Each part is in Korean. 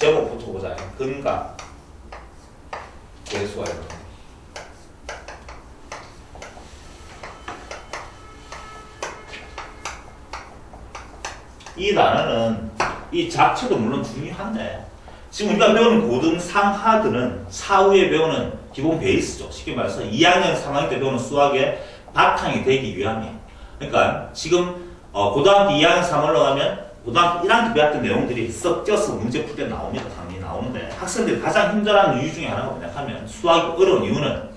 제목부터 보자. 근각 계수가 있는. 이 단어는 이 자체도 물론 중요한데 지금 우리가 배우는 고등 상하들은 사후에 배우는 기본 베이스죠. 쉽게 말해서 2학년 3학년 때 배우는 수학의 바탕이 되기 위함이에요. 그러니까 지금 고등학교 2학년 3 올라가면 고등학교 1학년 때 배웠던 내용들이 섞여서 문제 풀 때 나옵니다. 당연히 나오는데 학생들이 가장 힘들어하는 이유 중에 하나가 뭐냐 하면 수학이 어려운 이유는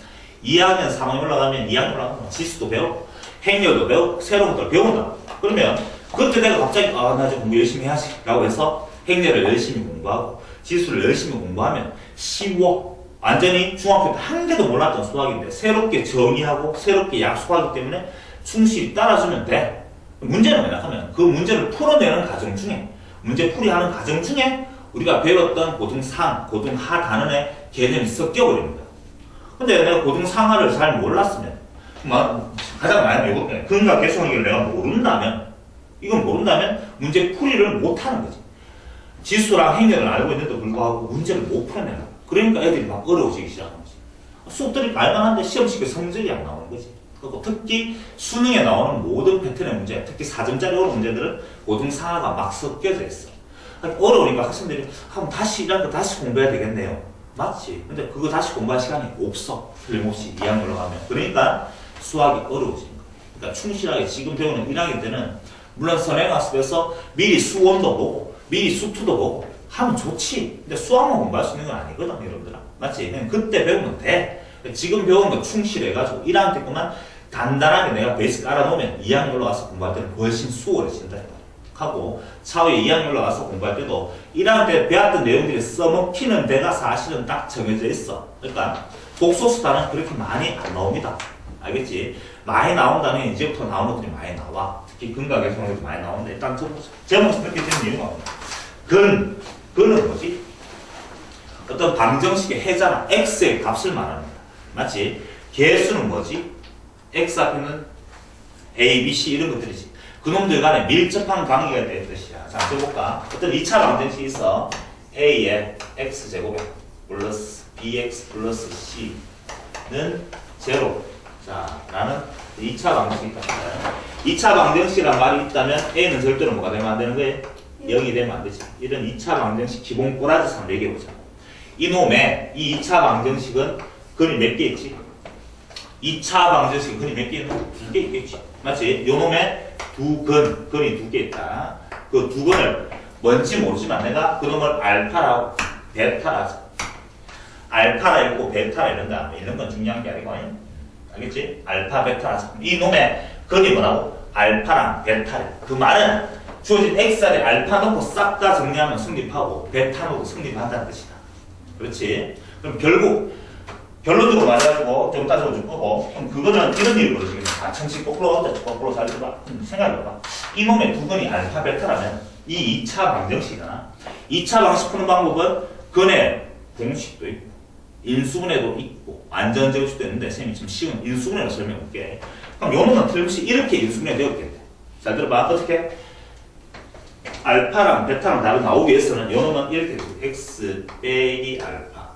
2학년 3학년 올라가면 2학년 올라가면 지수도 배우고 행렬도 배우고 새로운 것들 배운다. 그러면 그때 내가 갑자기 나 좀 공부 열심히 해야지 라고 해서 행렬을 열심히 공부하고 지수를 열심히 공부하면 쉬워. 완전히 중학교 때 한 개도 몰랐던 수학인데 새롭게 정의하고 새롭게 약속하기 때문에 충실히 따라주면 돼. 문제는 뭐냐 하면 그 문제를 풀어내는 과정 중에 문제풀이하는 과정 중에 우리가 배웠던 고등상, 고등하 단원의 개념이 섞여버립니다. 근데 내가 고등상하를 잘 몰랐으면 가장 많이 배웠거든요. 근각 계수하기를 내가 모른다면 이건 모른다면 문제풀이를 못하는 거지. 지수랑 행렬을 알고 있는데도 불구하고 문제를 못 풀어내라. 그러니까 애들이 막 어려워지기 시작하는 거지. 수업들이 말만한데 시험식에 성적이 안 나오는 거지. 그리고 특히 수능에 나오는 모든 패턴의 문제, 특히 4점짜리 어려운 문제들은 고등상하가 막 섞여져 있어. 어려우니까 학생들이 다시 공부해야 되겠네요. 맞지? 근데 그거 다시 공부할 시간이 없어. 틀림없이 2학년 올라가면. 그러니까 수학이 어려워지는 거야. 그러니까 충실하게 지금 배우는 1학년 때는 물론 선행학습에서 미리 수원도 보고 미리 수투도 보고 하면 좋지. 근데 수학만 공부할 수 있는 건 아니거든, 여러분들아. 맞지? 그냥 그때 배우면 돼. 지금 배운 거 충실해가지고 1학년 때 것만 단단하게 내가 베이스 깔아놓으면 2학년 올라가서 공부할 때는 훨씬 수월해진다. 하고 차후에 2학년 올라가서 공부할 때도 1학년 때 배웠던 내용들이 써먹히는 데가 사실은 딱 정해져 있어. 그러니까 복소수단은 그렇게 많이 안 나옵니다. 알겠지? 많이 나온다면 이제부터 나오는 것들이 많이 나와. 특히 근각 계수하는 것도 많이 나오는데 일단 제목에서 그렇게 되는 이유가 뭐냐? 근은 뭐지? 어떤 방정식의 해자나 x의 값을 말합니다. 맞지? 계수는 뭐지? x 앞에는 a, b, c 이런 것들이지. 그놈들 간에 밀접한 관계가 있다는 뜻이야. 자, 써볼까? 어떤 2차 방정식이 있어. a의 x제곱에 플러스 bx 플러스 c는 제로. 자, 라는 2차 방정식이 있다. 2차 방정식이란 말이 있다면 a는 절대로 뭐가 되면 안 되는 거예요? 0이 되면 안 되지. 이런 2차 방정식 기본 꼬라지상 얘기해보자. 이놈의 이 2차 방정식은 근이 몇 개 있지? 2차 방정식 근이 몇 개 있는? 2개 있겠지. 맞지? 요놈의 근이 2개 있다. 그 두 근을 뭔지 모르지만 내가 그놈을 알파라고 베타라 하자. 알파라 읽고 베타라 이런다. 이런 건 중요한 게 아니고, 알겠지? 알파, 베타라 하자. 이놈의 근이 뭐라고? 알파랑 베타래. 그 말은 주어진 x자리 알파 놓고 싹 다 정리하면 성립하고 베타 놓고 성립한다는 뜻이다. 그렇지? 그럼 결국 결론적으로 말해가지고 좀 따져볼 거고, 그럼 그거는 이런 일이 벌어지겠네. 천식 거꾸로 잘 들어봐. 생각해봐. 이놈의 두 근이 알파, 베타라면 이 2차 방정식이잖아. 2차 방식 푸는 방법은 근의 공식도 있고 인수분해도 있고 안전제곱식도 있는데 쌤이 좀 쉬운 인수분해로 설명해볼게. 그럼 요놈은 틀림없이 이렇게 인수분해 되었겠네. 잘 들어봐. 어떻게? 알파랑 베타랑 답이 나오기 위해서는 요놈은 이렇게 되죠. x 빼기 알파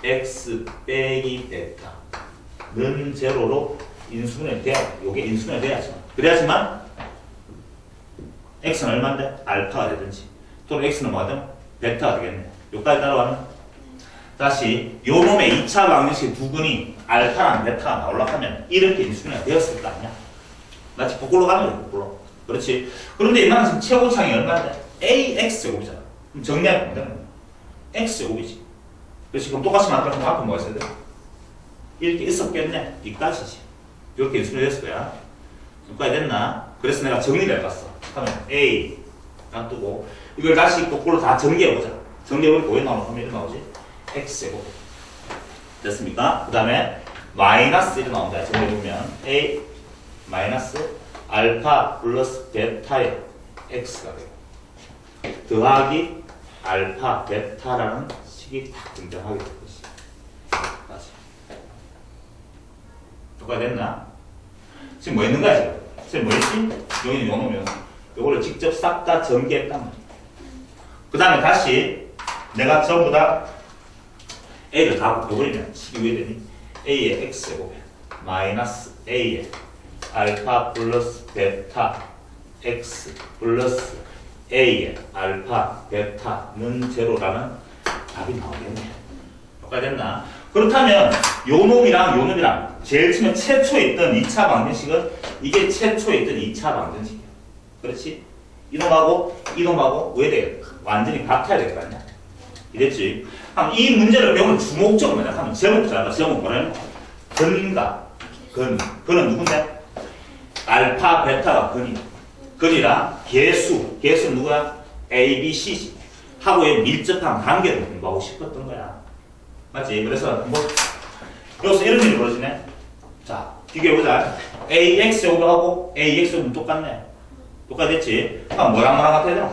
x 빼기 베타는 제로로 인수분해 돼야 요게 인수분해 돼야지. 그래야지만 x는 얼마인데? 알파가 되든지 또는 x는 뭐가 되면 베타가 되겠네. 요까지 따라가면 다시 요놈의 2차 방정식 두 근이 알파랑 베타가 나오려고 하면 이렇게 인수분해가 되었을 거 아니야? 마치 거꾸로 가는 거야. 거꾸로. 그렇지. 그런데 이만한 지금 최고창이 얼마인데? ax제곱이잖아. 그럼 정리하면 되는 거야. x제곱이지. 그렇지. 그럼 똑같이 만들면 앞에 뭐가 있어야 돼? 이렇게 있었겠네. 이까지지. 이렇게 인수분해 됐을 거야. 여기까지 됐나? 그래서 내가 정리를 해봤어. 그러면 a 놔두고 이걸 다시 거꾸로 다 정리해보자. 정리해보니까 왜 나오나? 그러면 이렇게 나오지? x제곱. 됐습니까? 그 다음에 마이너스 1이 나온다. 정리해보면 a 마이너스 알파 플러스 베타의 x가 돼요. 더하기 알파 베타라는 식이 딱 등장하게 될 것이야. 다시. 똑같이 됐나? 지금 뭐 했는 거야, 지금? 지금 뭐 했지? 여기는 요놈이면 요거를 직접 싹 다 전개했단 말이야. 그 다음에 다시 내가 전부 다 A를 다 곱해버리면 식이 왜 되니? A의 X제곱에 마이너스 A의 알파 플러스 베타 X 플러스 A의 알파 베타는 제로라는 답이 나오겠네. 똑같겠나? 그렇다면 요 놈이랑 요 놈이랑 제일 처음에 최초에 있던 2차 방정식은 이게 최초에 있던 2차 방정식이야. 그렇지? 이놈하고 왜 돼? 완전히 같아야 될 거 아니야? 이랬지? 그럼 이 문제를 배우는 주목적은 뭐냐? 하면 제목 잘 봐. 제목 뭐라는 거야? 근은 누군데? 알파 베타가 근이랑 개수는 누구야? A, B, C지. 하고의 밀접한 관계를 공부하고 싶었던 거야. 맞지? 그래서 뭐 여기서 이런 일이 벌어지네. 자, 비교해보자. AX하고 AX는 똑같네. 똑같겠지? 그럼 뭐랑 같아야 되나?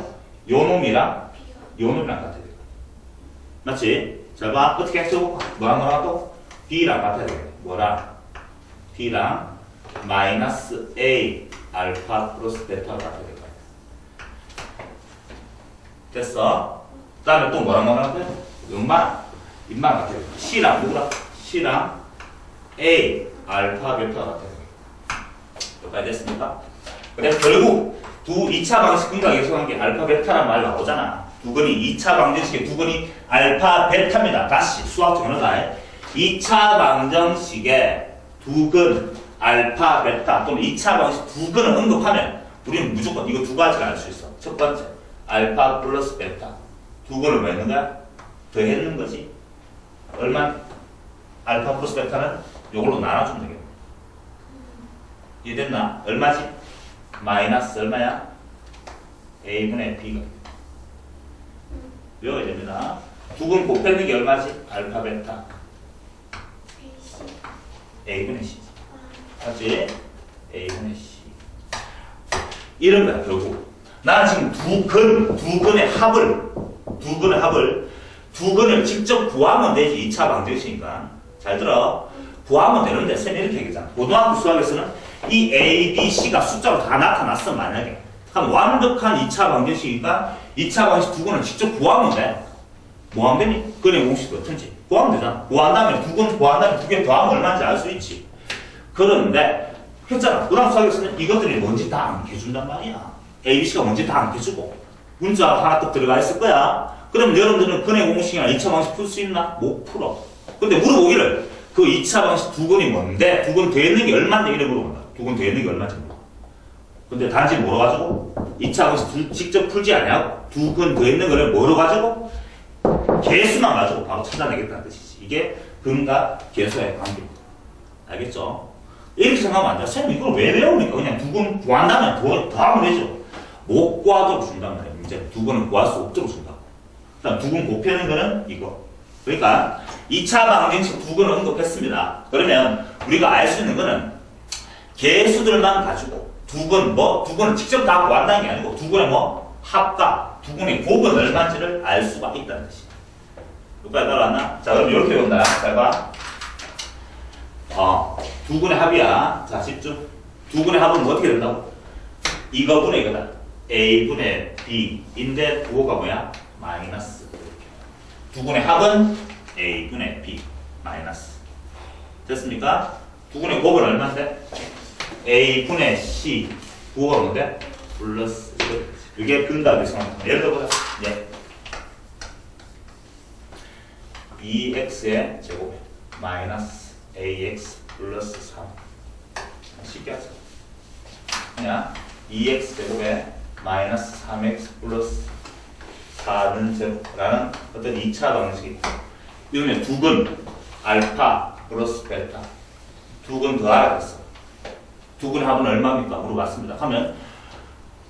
요 놈이랑 같아야 돼. 맞지? 자, 봐. 어떻게 해석해볼까? 뭐랑 같고? B랑 같아야 돼. 뭐랑? B랑 마이너스 A 알파 플러스 베타가 같아야 될 거야. 됐어? 그 다음에 또 뭐랑 같아야 돼? 인만 같아야 돼. C랑 누구랑? C랑 A 알파 베타가 같아야 돼. 여기까지 됐습니까? 그래서 결국 2차 방식 근각 예상한 게 알파 베타란 말 나오잖아. 두근이 2차 방정식의 두근이 알파 베타입니다. 다시 수학적 언어다. 2차 방정식의 두근 알파 베타 또는 2차 방식 두근을 언급하면 우리는 무조건 이거 두 가지가 알 수 있어. 첫 번째 알파 플러스 베타 두근을 뭐 했는 거야? 더했는 거지. 얼마? 알파 플러스 베타는 이걸로 나눠주면 되겠네. 이해됐나? 얼마지? 마이너스 얼마야? A분의 B가 외워야 됩니다. 두근 곱해는 게 얼마지? 알파 베타 A분의 C지. 맞지? A분의 C. 이런 거야 결국. 나는 지금 두근의 합을 직접 구하면 되지. 2차 방정식이니까. 잘 들어. 구하면 되는데 쌤이 이렇게 얘기하잖아. 고등학교 수학에서는 이 A, B, C가 숫자로 다 나타났어. 만약에 한 완벽한 2차 방정식이니까 2차 방정식 두근을 직접 구하면 돼. 뭐 하면 되니? 근의 공식 어떤지 구하면 되잖아. 구한 다음에 두근 구한 다음에 두 개 더하면 얼마인지 알 수 있지. 그런데 했잖아. 고등학교 수학에서는 이것들이 뭔지 다 암기해준단 말이야. A, B, C가 뭔지 다 암기해주고 문자 하나 딱 들어가 있을 거야. 그러면 여러분들은 근의 공식이나 2차 방식 풀 수 있나? 못 풀어. 근데 물어보기를 그 2차 방식 두근이 뭔데? 두근 돼 있는 게 얼마인데? 이래 물어본다. 두근 돼 있는 게 얼마인지 물어봐. 근데 단지 뭐로가지고 2차 방식 직접 풀지 않냐고. 두근 돼 있는 거를 뭐로가지고? 개수만 가지고 바로 찾아내겠다는 뜻이지. 이게 근과 개수의 관계입니다. 알겠죠? 이렇게 생각하면 안 돼. 선생님 이걸 왜 배웁니까? 그냥 두근 구한다면 더 하면 되죠. 못 구하도록 준단 말이에요. 이제 두근은 구할 수 없도록 준다고. 그다음 두근 곱하는 거는 이거. 그러니까 2차 방정식 두근을 언급했습니다. 그러면 우리가 알 수 있는 거는 개수들만 가지고 두근을 직접 다 구한다는 게 아니고 두근의 합과 두근의 곱은 얼마인지를 알 수가 있다는 뜻이에요. 여기까지 따라왔나? 자, 그럼 이렇게 본다. 잘 봐. 두근의 합이야. 자, 집중. 두근의 합은 뭐 어떻게 된다고? 이거분의 이거다. A분의 B인데 부호가 뭐야? 마이너스. 두근의 합은 A분의 B 마이너스. 됐습니까? 두근의 곱은 얼마인데? A분의 C 부호가 뭔데? 플러스. 이게 근각이 성합니다. 예를 들어보자. 예. 2x의 제곱 마이너스 ax 플러스 3. 쉽게 하자. 그냥 2x 제곱에 마이너스 3x 플러스 4는 제로라는 어떤 2차 방식이. 이러면 두근 알파 플러스 베타 두근 더 알아봤어. 두근 합은 얼마입니까? 물어봤습니다. 하면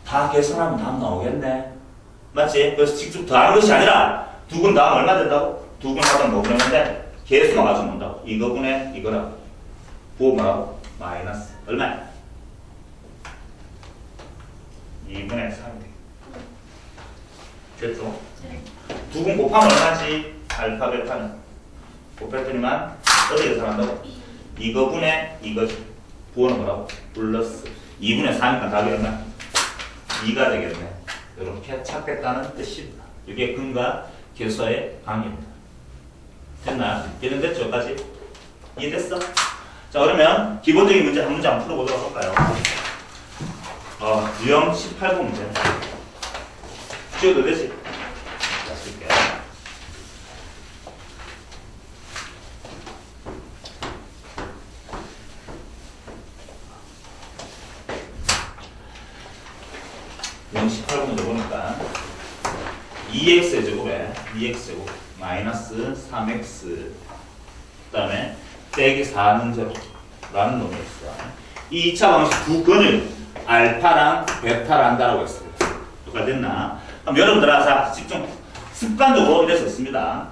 다 계산하면 답 나오겠네. 맞지? 그래서 직접 더하는 것이 아니라 두근 더하면 얼마 된다고? 두근 합은 뭐 그러는데 개수만 가지고 논다고. 이거분의 이거라고. 부호 뭐라고? 마이너스 얼마야? 2분의 3이 됐죠? 두근 곱하면 얼마지? 알파 베타는 곱했더니만 어떻게 계산한다고? 이거분의 이거지. 부호는 뭐라고? 플러스 2분의 3이니까 답이 얼마? 2가 되겠네. 이렇게 찾겠다는 뜻입니다. 이게 근과 계수의 관계입니다. 됐나? 이해됐죠? 여기까지? 이해됐어? 자, 그러면 기본적인 문제 한 문제 한번 풀어보도록 할까요? 유형 18번 문제. 지워도 되지? 자, 쓸게요. 유형 18번 문제 보니까 2x의 제곱에 2x제곱 마이너스 3x 그 다음에 빼기 4는 제곱라는 놈이 있어. 이 2차 방식 두 근을 알파랑 베타를 한다라고 했습니다. 누가 됐나? 그럼 여러분들 자 집중. 습관적으로 이래서 있습니다.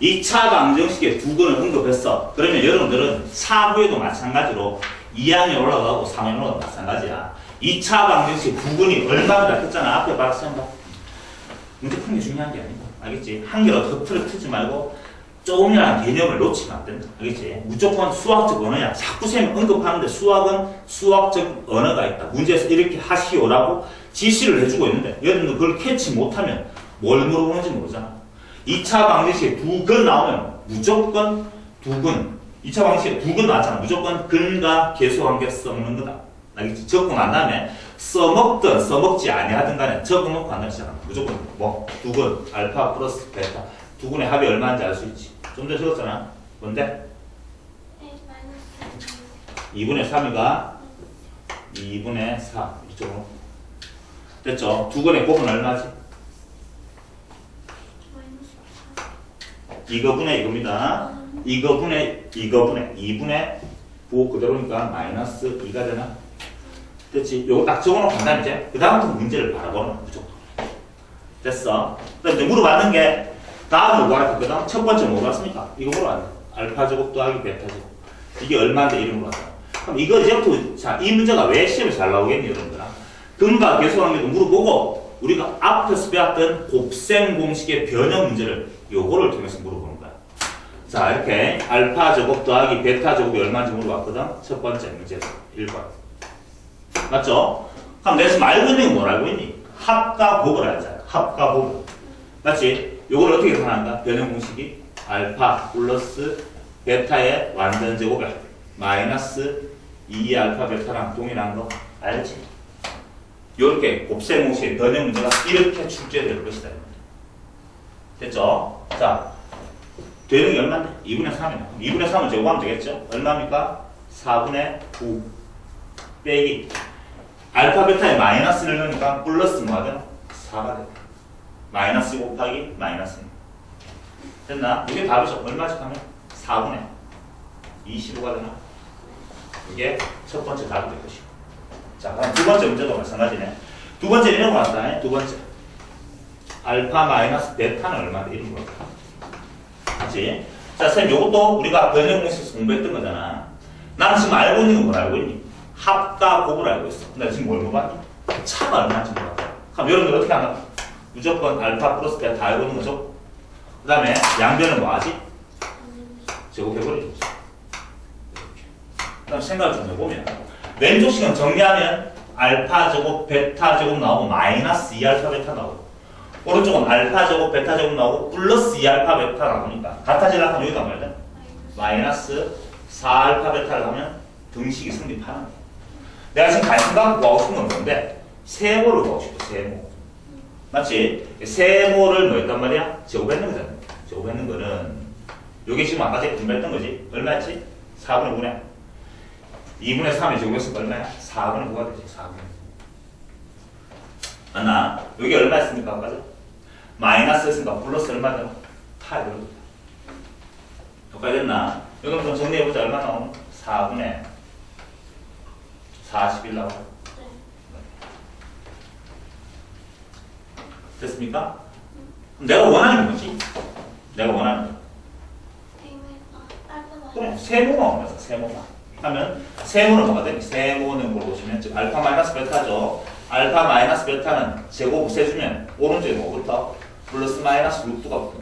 2차 방정식의 두 근을 언급했어. 그러면 여러분들은 차후에도 마찬가지로 2항에 올라가고 3항에 올라가고 마찬가지야. 2차 방정식의 두 근이 얼마나 했잖아. 앞에 봤어. 문제 푸는 게 중요한 게 아니다. 알겠지? 한 개로 더 틀지 말고 조금이라는 개념을 놓치면 안 된다. 알겠지? 무조건 수학적 언어야. 자꾸 쌤이 언급하는데 수학은 수학적 언어가 있다. 문제에서 이렇게 하시오라고 지시를 해주고 있는데 여러분들 그걸 캐치 못하면 뭘 물어보는지 모르잖아. 2차 방정식에 두 근 나오면 무조건 두 근. 2차 방정식에 두 근 나왔잖아. 무조건 근과 계수 관계 써먹는 거다. 알겠지? 적응 안 다음에 써먹든 써먹지 아니하든 간에 적어놓고 안 나시잖아. 무조건 두 근, 알파 플러스 베타. 두 근의 합이 얼마인지 알 수 있지. 좀 전에 적었잖아. 뭔데? 2분의 3이가 2분의 4. 이쪽으로. 됐죠? 두 근의 곱은 얼마지? 이거분의 이겁니다. 이거분의 2분의 9 그대로니까 마이너스 2가 되나? 됐지? 요거 딱 적어놓고 간다 이제. 그 다음부터 문제를 바라보는 무조건. 됐어? 그다음 이제 물어봤는 게 다음은 뭐라 했거든? 첫 번째 뭐 봤습니까? 이거 물어봤네. 알파 제곱 더하기 베타 제곱. 이게 얼마인데 이런 거 같아. 그럼 이거 이제부터 자, 이 문제가 왜 시험에 잘 나오겠니 여러분들아? 근과 계수 관계도 물어보고 우리가 앞에서 배웠던 곱셈 공식의 변형 문제를 요거를 통해서 물어보는 거야. 자, 이렇게 알파 제곱 더하기 베타 제곱이 얼마인지 물어봤거든? 첫 번째 문제에서 1번. 맞죠? 그럼 내가 지금 알고 있는 건 뭘 알고 있니? 합과 곱을 알잖아. 합과 곱. 맞지? 요걸 어떻게 계산한다? 변형 공식이 알파 플러스 베타의 완전 제곱에 마이너스 2 알파 베타랑 동일한 거 알지? 요렇게 곱셈 공식의 변형 문제가 이렇게 출제될 것이다. 됐죠? 자, 되는 게 얼마인데? 2분의 3이네. 2분의 3은 제곱하면 되겠죠? 얼마입니까? 4분의 9 빼기 알파 베타에 마이너스를 넣으니까 플러스 뭐가 되나? 4가 되나? 마이너스 곱하기 마이너스 됐나? 이게 답이죠. 얼마씩 하면? 4분의 25가 되나? 이게 첫 번째 답이 될 것이고. 자, 그럼 두 번째 문제도 마찬가지네. 두 번째 이런 거 같다. 두 번째. 알파 마이너스 베타는 얼마인데 이런 거 같다. 맞지? 자, 선생님, 요것도 우리가 변형 공식에서 공부했던 거잖아. 나는 지금 알고 있는 건 뭘 알고 있니? 합과 곱을 알고 있어. 근데 지금 뭘 물어봤니? 차가 얼마인지 물어봤다. 그럼 여러분들 어떻게 하나? 무조건 알파 플러스 베타 다 알고 있는 거죠? 그 다음에 양변은 뭐 하지? 제곱해버리죠. 그 다음 생각을 좀 해보면 왼쪽식은 정리하면 알파 제곱 베타 제곱 나오고 마이너스 2알파 베타 나오고 오른쪽은 알파 제곱 베타 제곱 나오고 플러스 2알파 베타 나오니까 같아지려면 하면 여기가 뭐야 돼? 마이너스 4알파 베타를 하면 등식이 성립하는 거야. 내가 지금 관심 갖고 구하고 싶은 건 뭔데? 세모를 구하고 싶어. 세모. 맞지? 세모를 뭐 했단 말이야? 제곱했는 거잖아. 제곱했는 거는 요게 지금 아까 제가 분배했던 거지? 얼마였지? 4분의 9네. 2분의 3이 제곱했으니까 얼마야? 4분의 9가 되지. 4분의 9. 맞나? 여기 얼마였습니까? 아까 전? 마이너스 했으니까 플러스 얼마 되나? 8 이렇게. 여기까지 됐나? 여기 좀 정리해보자. 얼마 나오는? 4분의 41 나오고. 됐습니까? 그럼 내가 원하는 게 뭐지? 내가 원하는 거. 그래, 세모만 오면서 세모만. 하면 세모는 뭐가 되니? 세모는 뭘 보시면 즉 알파 마이너스 베타죠. 알파 마이너스 베타는 제곱 세주면 오른쪽에 뭐부터? 플러스 마이너스 루트가 붙어.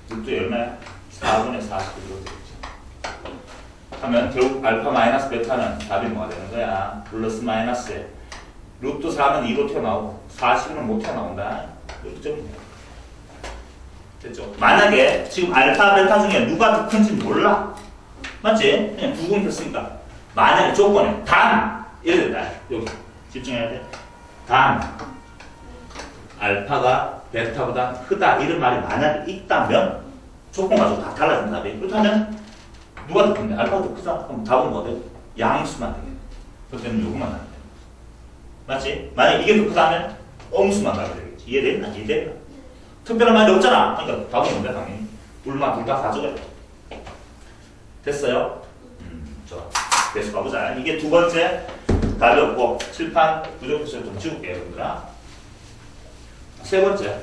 루트 얼마야? 4분의 41로 되겠죠. 하면 결국 알파 마이너스 베타는 답이 뭐가 되는 거야? 플러스 마이너스에 루트 4는 2로 튀어나오고 40은 못 튀어나온다. 이렇게 적으면 돼요. 됐죠? 만약에 지금 알파, 베타 중에 누가 더 큰지 몰라. 맞지? 그냥 두 군 폈으니까. 만약에 조건에 단 이래 된다. 여기 집중해야 돼. 단 알파가 베타보다 크다 이런 말이 만약에 있다면 조건 가지고 다 달라진 답이. 그렇다면 누가 더 큰데? 알파가 더 크다? 그럼 답은 뭐 돼? 양수만 되겠네. 그때는 요것만 하면 돼. 맞지? 만약에 이게 더 크다면 엄수만 가면 되겠지. 이해됐나? 이해됐나? 특별한 말이 없잖아. 그러니까 답은 뭔데 당연히? 둘만 둘 다 가져가야 돼. 됐어요? 좋아. 계속 가보자. 이게 두 번째 답이 없고 칠판 부족해서 좀 지울게요, 여러분들아. 세 번째.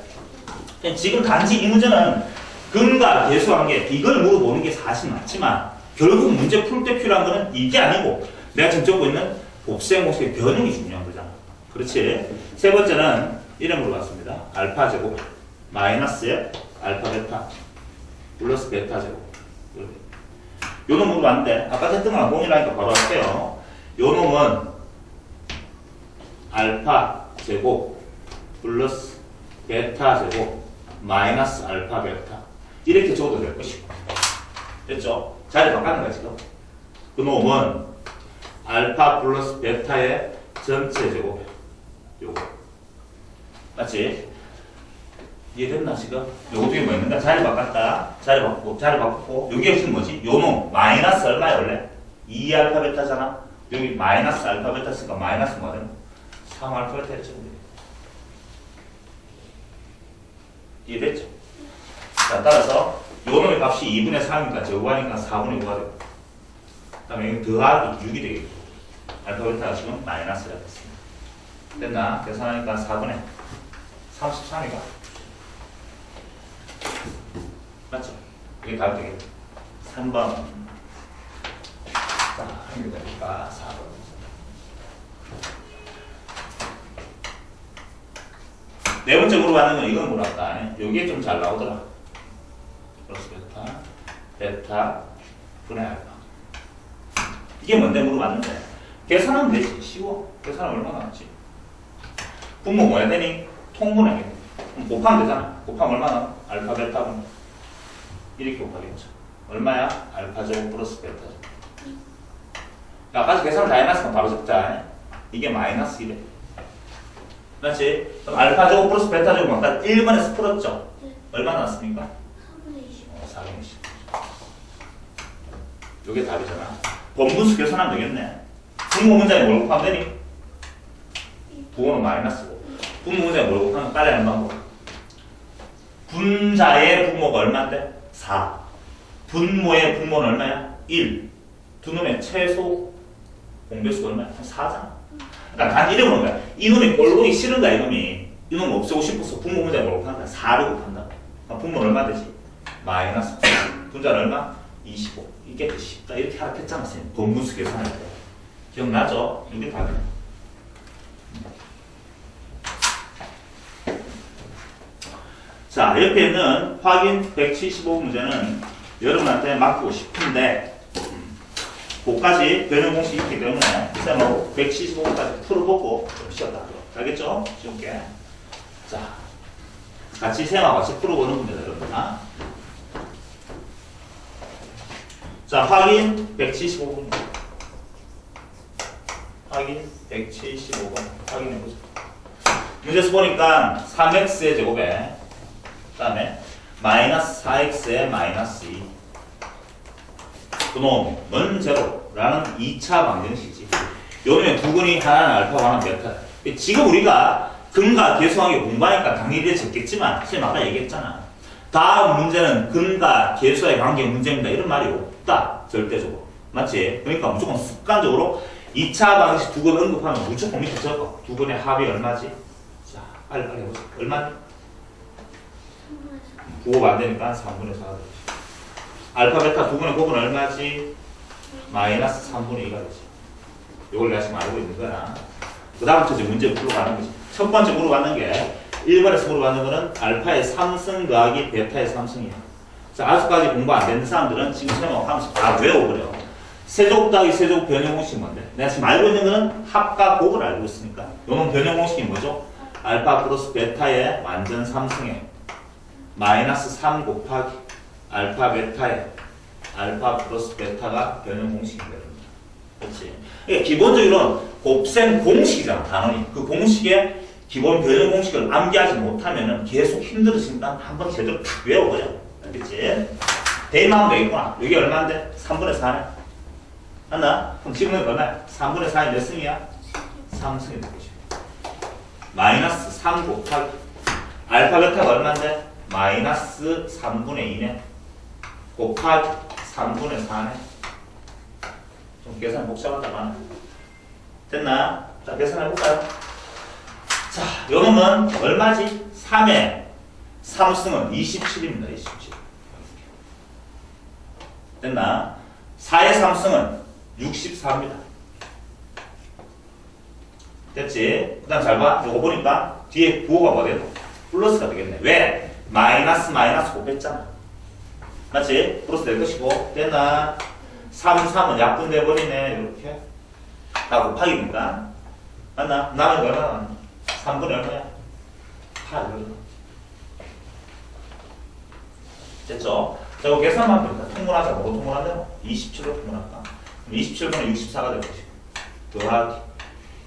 지금 단지 이 문제는 근과 계수 관계, 이걸 물어보는 게 사실 맞지만 결국 문제 풀 때 필요한 거는 이게 아니고 내가 지금 적고 있는 곱셈 공식의 변형이 중요한 거잖아. 그렇지? 세 번째는 이래 물어봤습니다. 알파 제곱 마이너스에 알파 베타 플러스 베타 제곱. 요 놈 물어봤는데 아까 했던 거랑 동일하니까 바로 할게요. 요 놈은 알파 제곱 플러스 베타 제곱 마이너스 알파 베타 이렇게 적어도 될 것이고. 됐죠? 자리 바꾸는 거야 지금. 그 놈은 알파 플러스 베타의 전체 제곱. 요거 맞지? 이해됐나 지금? 요거 중에 뭐 있는가? 자리 바꿨다. 자리 바꿨고 여기에 지금 뭐지? 요놈 마이너스 얼마야 원래? 2알파 베타잖아. 여기 마이너스 알파 베타 쓰니까 마이너스 뭐야? 3알파 베타 했죠. 이해됐죠? 자, 따라서 요놈의 값이 2분의 3이니까 저거하니까 4분의 5가 되고 그 다음에 여기 더하기 6이 되겠고 알파 베타가 지금 마이너스가 됐습니다. 됐나? 계산하니까 4분의 33이가 맞죠? 이게 답이 되겠죠? 3번 자, 이게 되니까 4번 네 번째 물어봤는 건 이건 물어봤다. 여기에 좀 잘 나오더라. 플러스 베타, 베타, 분의 알파. 이게 뭔데 물어봤는데 계산하면 되지. 쉬워. 계산하면 얼마 나왔지? 분모 뭐 해야 되니? 통분해. 그럼 곱하면 되잖아. 곱하면 얼마나? 알파, 베타 분모. 이렇게 곱하겠죠. 얼마야? 알파 제곱 플러스 베타 제곱. 아까 계산을 다 해놨으면 바로 적자. 이게 마이너스 1에. 맞지? 그럼 알파 제곱 플러스 베타 제곱 아까 1번에서 풀었죠? 네. 얼마 나왔습니까? 4분의 20. 4분의 20. 요게 답이잖아. 번분수 계산하면 되겠네. 분모 문자에 뭘 곱하면 되니? 부호는 마이너스고. 분모 문자에 뭘 곱하면 빨리 하는 방법. 분자의 분모가 얼마인데? 4. 분모의 분모는 얼마야? 1. 두 놈의 최소 공배수가 얼마야? 4잖아. 그러니까 단 이름은 거야. 이놈이 꼴보기 싫은 거야, 이놈이. 이놈 없애고 싶어서 분모 문자에 뭘 곱한다? 4를 곱한다. 분모는 얼마 되지? 마이너스. 분자는 얼마? 25. 이게 더 쉽다. 이렇게 하라 했잖아, 선생님. 번분수 계산할 때. 기억나죠? 이게 답이야. 자, 옆에 있는 확인 175 문제는 여러분한테 맡기고 싶은데 그까지 변형 공식이 있기 때문에 쌤하고 175까지 풀어보고 좀 쉬었다 하도록. 알겠죠? 쉬울게. 자, 같이 쌤하고 같이 풀어보는 문제다, 여러분. 자, 확인 175번. 확인 175번. 확인해보자. 문제에서 보니까 3x의 제곱에 그 다음에 마이너스 4x의 마이너스 2 그놈은 제로라는 2차 방정식이지. 요놈의 두 근이 하나는 알파고 하나는 베타. 지금 우리가 근과 계수관계 공부하니까 당연히 적겠지만 선생님 아까 얘기했잖아. 다음 문제는 근과 계수의 관계 문제입니다. 이런 말이 없다. 절대적으로. 맞지? 그러니까 무조건 습관적으로 2차 방정식 두 근 언급하면 무조건 밑에 적어. 두 근의 합이 얼마지? 자, 빨리 해보자. 얼마지? 부호가 안 되니까 3분의 4가 되지. 알파, 베타 두 분의 곱은 얼마지? 마이너스 3분의 2가 되지. 이걸 내가 지금 알고 있는 거야. 그 다음부터 이제 문제 물어가는 거지. 첫 번째 물어봤는 게 1번에서 물어봤는 거는 알파의 3승 더하기 베타의 3승이야. 자, 아직까지 공부 안 되는 사람들은 지금 설명 하면서 다 외워버려. 세제곱 더하기 세제곱 변형 공식이 뭔데? 내가 지금 알고 있는 거는 합과 곱을 알고 있으니까. 요놈 변형 공식이 뭐죠? 알파 플러스 베타의 완전 3승에 마이너스 3 곱하기 알파 베타에 알파 플러스 베타가 변형 공식이 됩니다. 그렇지? 그러니까 기본적으로는 곱셈 공식이잖아, 단원이. 그 공식의 기본 변형 공식을 암기하지 못하면은 계속 힘들으니까 한번 제대로 탁 외워보자. 알겠지? 대입만 하면 되겠구나. 여기 얼마인데? 3분의 4네. 맞나? 그럼 지금은 얼마야? 3분의 4이 몇 승이야? 3승이 되겠지. 마이너스 3 곱하기 알파 베타가 얼마인데? 마이너스 3분의 2네. 곱하기 3분의 4네. 좀 계산 복잡하다만. 됐나? 자, 계산해볼까요? 자, 요 놈은 얼마지? 3에 3승은 27입니다. 27. 됐나? 4의 3승은 64입니다. 됐지? 그 다음 잘 봐. 요거 보니까 뒤에 부호가 뭐 돼요? 플러스가 되겠네. 왜? 마이너스 마이너스 곱했잖아. 맞지? 플러스 될 것이고. 됐나? 3, 3은 약분돼버리네. 이렇게. 다 곱하기니까. 맞나? 남은 거 얼마나? 3분의 얼마야? 8. 됐죠? 자, 이거 계산만 됩니다. 통분하자. 뭐고 통분한다고? 27로 통분할까? 27분의 64가 될 것이고. 더하기.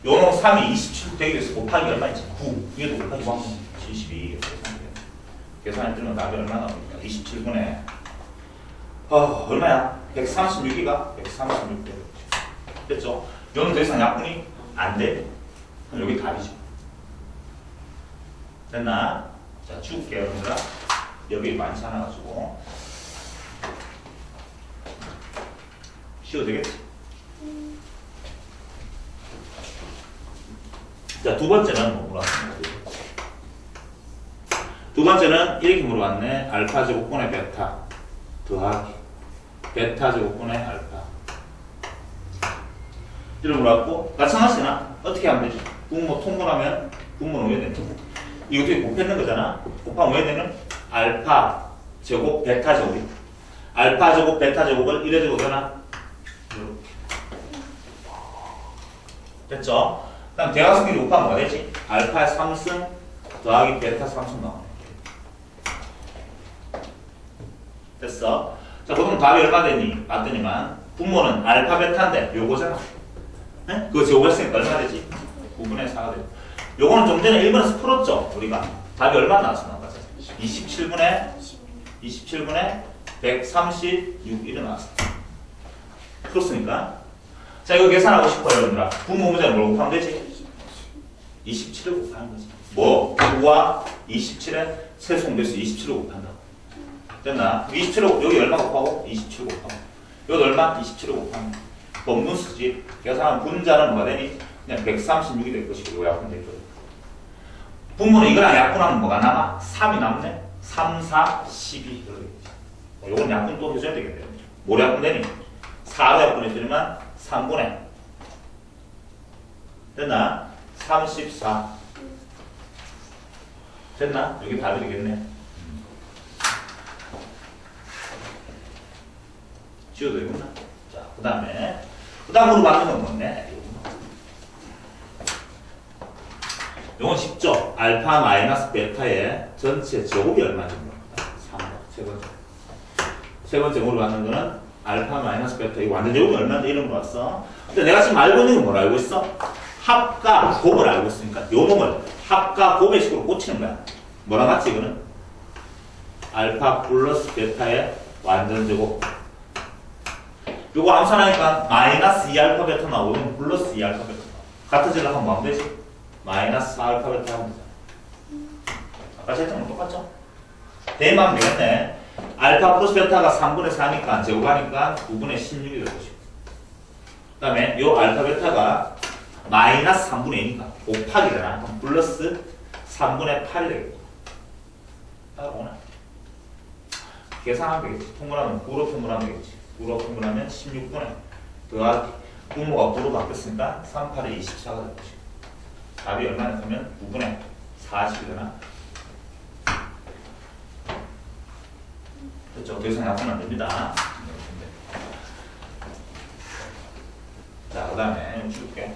요놈 3이 27 되기 위해서 곱하기 얼마인지? 9. 위에도 곱하기 72. 계산해 뜨면 답이 얼마 나옵니까? 27분의 얼마야? 136이가 136 되겠죠. 됐죠? 요놈 더 이상 약분이 안 돼. 그럼 여기 답이죠. 됐나? 자, 지울게요, 여러분들아. 여기 많지 않아가지고. 쉬어도 되겠지? 자, 두 번째는 뭐 물어봤습니다. 두 번째는 이렇게 물어봤네. 알파 제곱분의 베타 더하기 베타 제곱분의 알파. 이런 물어봤고, 마찬가지나 어떻게 하면 되지? 분모 통분하면 분모는 왜 되는? 이거 어떻게 곱했는 거잖아? 곱하면 왜 되는? 알파 제곱 베타 제곱이. 알파 제곱 베타 제곱을 이래 제곱 되나? 이렇게. 됐죠? 그다음 대각선끼리 곱하면 뭐가 되지? 알파 3승 더하기 베타 3승 나오네. 됐어? 자, 그럼 답이 얼마 되니? 맞더니만 분모는 알파 베타인데 요거잖아. 네? 그거 제곱했으니까 얼마 되지? 9분의 4가 되고. 요거는 좀 전에 1번에서 풀었죠? 우리가. 답이 얼마 나왔어? 27분의 136 이래 나왔어. 풀었으니까. 자, 이거 계산하고 싶어요, 여러분들아. 분모 문제는 뭘 곱하면 되지? 27을 곱하는 거지. 뭐? 9와 27의 세수공배수 27을 곱한다. 됐나? 27을, 여기 얼마 곱하고? 27을 곱하고. 여기 얼마? 27을 곱하면. 법문수지. 계산하면 분자는 뭐가 되니? 그냥 136이 될 것이고, 요 약분 될 거예요. 분모는 이거랑 약분하면 뭐가 남아? 3이 남네? 3, 4, 12. 요건 약분 또 해줘야 되겠네요. 뭘 약분되니? 4로 약분해주면 3분의. 됐나? 34. 됐나? 여기 답이 되겠네. 지워도 되겠나? 자, 그 다음으로 받는 건 뭐네? 요건 쉽죠? 알파 마이너스 베타의 전체 제곱이 얼마인지 물어봅니다. 3번, 세 번째. 세 번째 물어봤는 거는 알파 마이너스 베타, 이거 완전 제곱이 얼마인데 이런 거 왔어. 근데 내가 지금 알고 있는 건 뭘 알고 있어? 합과 곱을 알고 있으니까 요 놈을 합과 곱의 식으로 꽂히는 거야. 뭐랑 같지 이거는? 알파 플러스 베타의 완전 제곱. 요거 암산하니까 마이너스 2알파 베타 나오고 이건 플러스 2알파 베타 나오고. 같아지려고 하면 뭐 하면 되지? 마이너스 4알파 베타 하면 되잖아. 아까 했던 거 똑같죠? 대입하면 되겠네. 알파 플러스 베타가 3분의 4니까 제곱하니까 9분의 16이 될 것이고. 그 다음에 요 알파 베타가 마이너스 3분의 2니까 곱하기잖아. 그럼 플러스 3분의 8이 되겠고. 따라오나? 계산하면 되겠지. 통분하면 9로 통분하면 되겠지. 9로 통분하면 16분의 더하기 분모가 9로 바뀌었으니까 3, 8에 24가 될 것이고. 답이 얼마나 되면 9분의 40이 되나? 됐죠? 더 이상 약분 안 됩니다. 자, 그 다음에 줄게.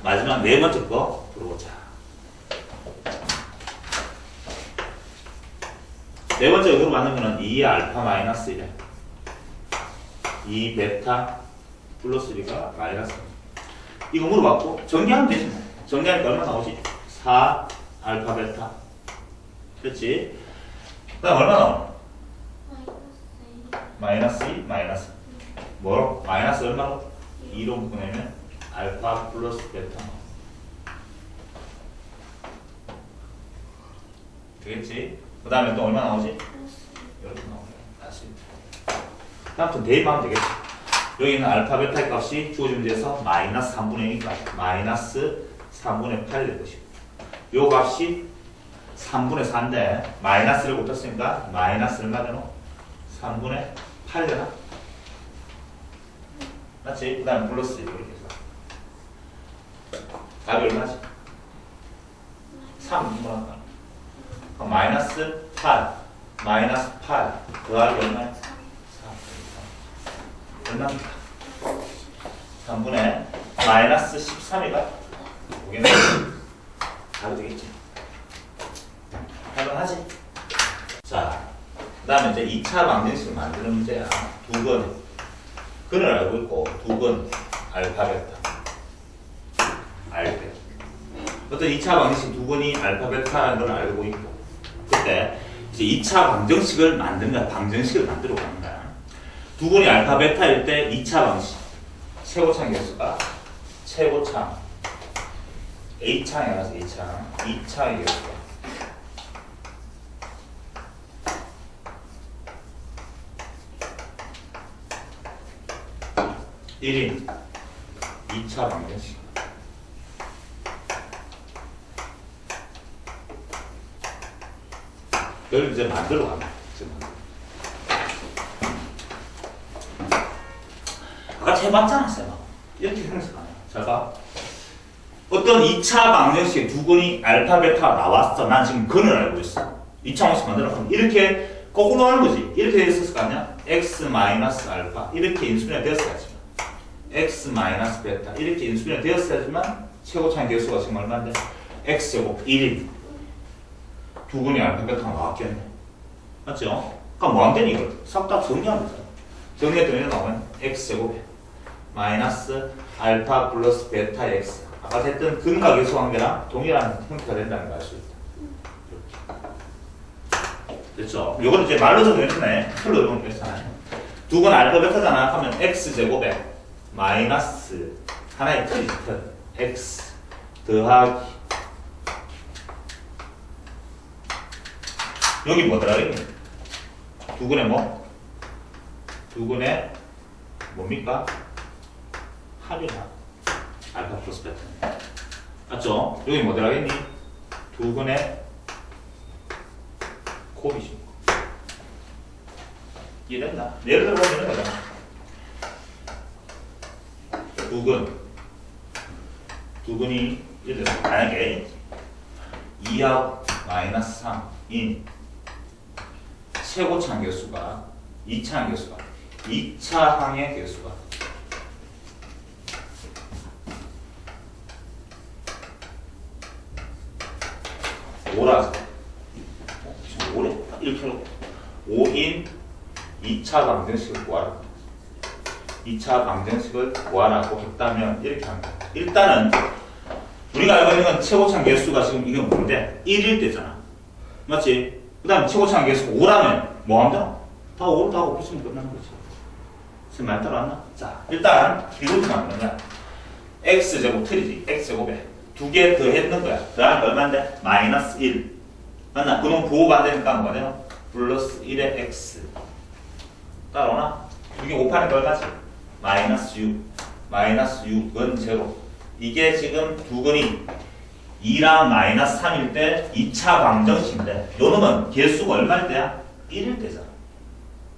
마지막 네 번째 거 들어보자. 네 번째 으로 만든 거는 2 알파 마이너스 1에 2 베타 플러스 1가 마이너스 1. 이거 물어봤고 전개하면 되지 뭐. 전개하니까 얼마 나오지? 4 알파 베타. 그렇지? 그 다음 얼마 나오나? 마이너스 2 마이너스 뭐로? 마이너스 얼마로? 2로 묶어내면 알파 플러스 베타. 되겠지? 그 다음에 또 얼마 나오지? 이렇게 나오네. 아무튼 대입하면 되겠지. 여기 있는 알파 베타의 값이 주어진 문제에서 마이너스 3분의 1이니까 마이너스 3분의 8이 될 것이고 요 값이 3분의 4인데 마이너스를 곱했으니까 마이너스 얼마 되노? 3분의 8 되나? 맞지? 그 다음에 플러스 이렇게 해서 답이 얼마지? 3 분할까? 그럼 마이너스 8 마이너스 8 더하기 얼마야? 4 얼마입니까? 3분의 마이너스 13이가 보겠네. 답이 되겠지? 할만하지? 자, 그 다음에 이제 2차 방정식을 만드는 문제야. 두근 근을 알고 있고 두근 알파 베타 알베 어떤 2차 방정식 두근이 알파 베타라는 걸 알고 있고 그때 이제 2차 방정식을 만든 거야. 방정식을 만들어 가는 거야. 두근이 알파 베타일 때 2차 방식 최고창 개수가 최고창 A창이라서 A창 2차의 개수가 1인 2차 방정식 이걸 이제 만들어 가면 아까 해봤잖아 쌤아 이렇게 해석하네. 잘 봐. 어떤 2차 방정식의 두근이 알파 베타가 나왔어. 난 지금 근을 알고 있어. 2차 방정식 만들어 가면 이렇게 거꾸로 하는 거지. 이렇게 됐을 거 아니야? x 마이너스 알파 이렇게 인수분해가 되었어야지. x 마이너스 베타 이렇게 인수분해가 되었어야지만 최고차의 개수가 지금 얼마인데? x제곱 1인 두근이 알파 베타가 나왔겠네. 맞죠? 그럼 뭐 하면 되니 이걸? 싹 다 정리하면 되잖아. 정리했더니 나오면 x제곱 마이너스 알파 플러스 베타 x 아까 했던 근과 개수 관계랑 동일한 형태가 된다는 걸 알 수 있다. 됐죠? 요거는 이제 말로 정리했네. 틀로 정리했잖아요. 두근 알파 베타잖아. 하면 x제곱에 마이너스 하나의 틀이 틀 x 더하기 여기 뭐더라 여기? 두근의 뭐? 두근의 뭡니까? 합이야. 알파 플러스 베타. 맞죠? 여기 뭐 들어가겠니? 두근의 곱이지. 이해된다? 예를 들어 보면 되는 거잖아. 두근이 예를 들어 만약에 2하고 마이너스 3인 최고차항 개수가 2차항 개수가 2차항의 개수가 5라서 5래? 이렇게 하고 5인 2차 방정식을 구하라. 2차 방정식을 구하라고 했다면 이렇게 합니다. 일단은 우리가 알고 있는 건 최고차항 개수가 지금 이게 뭔데? 1일 때잖아. 맞지? 그 다음 최고차항 개수가 5라면 뭐 한다? 다 5로 다 곱해주면 끝나는 거지. 지금 말 따라왔나? 자, 일단 이렇게 만드는 거야. x제곱 틀이지. x제곱에 두 개 더 했는 거야. 더하니까 얼마인데? 마이너스 1. 맞나? 그놈 부호가 안 되니까 뭐가 되나? 플러스 1의 x. 따라오나? 두 개 곱하니까 얼마지? 마이너스 6. 마이너스 6은 제로. 이게 지금 두근이 2랑 마이너스 3일 때 2차 방정식인데 요 놈은 개수가 얼마일 때야? 1일 때잖아.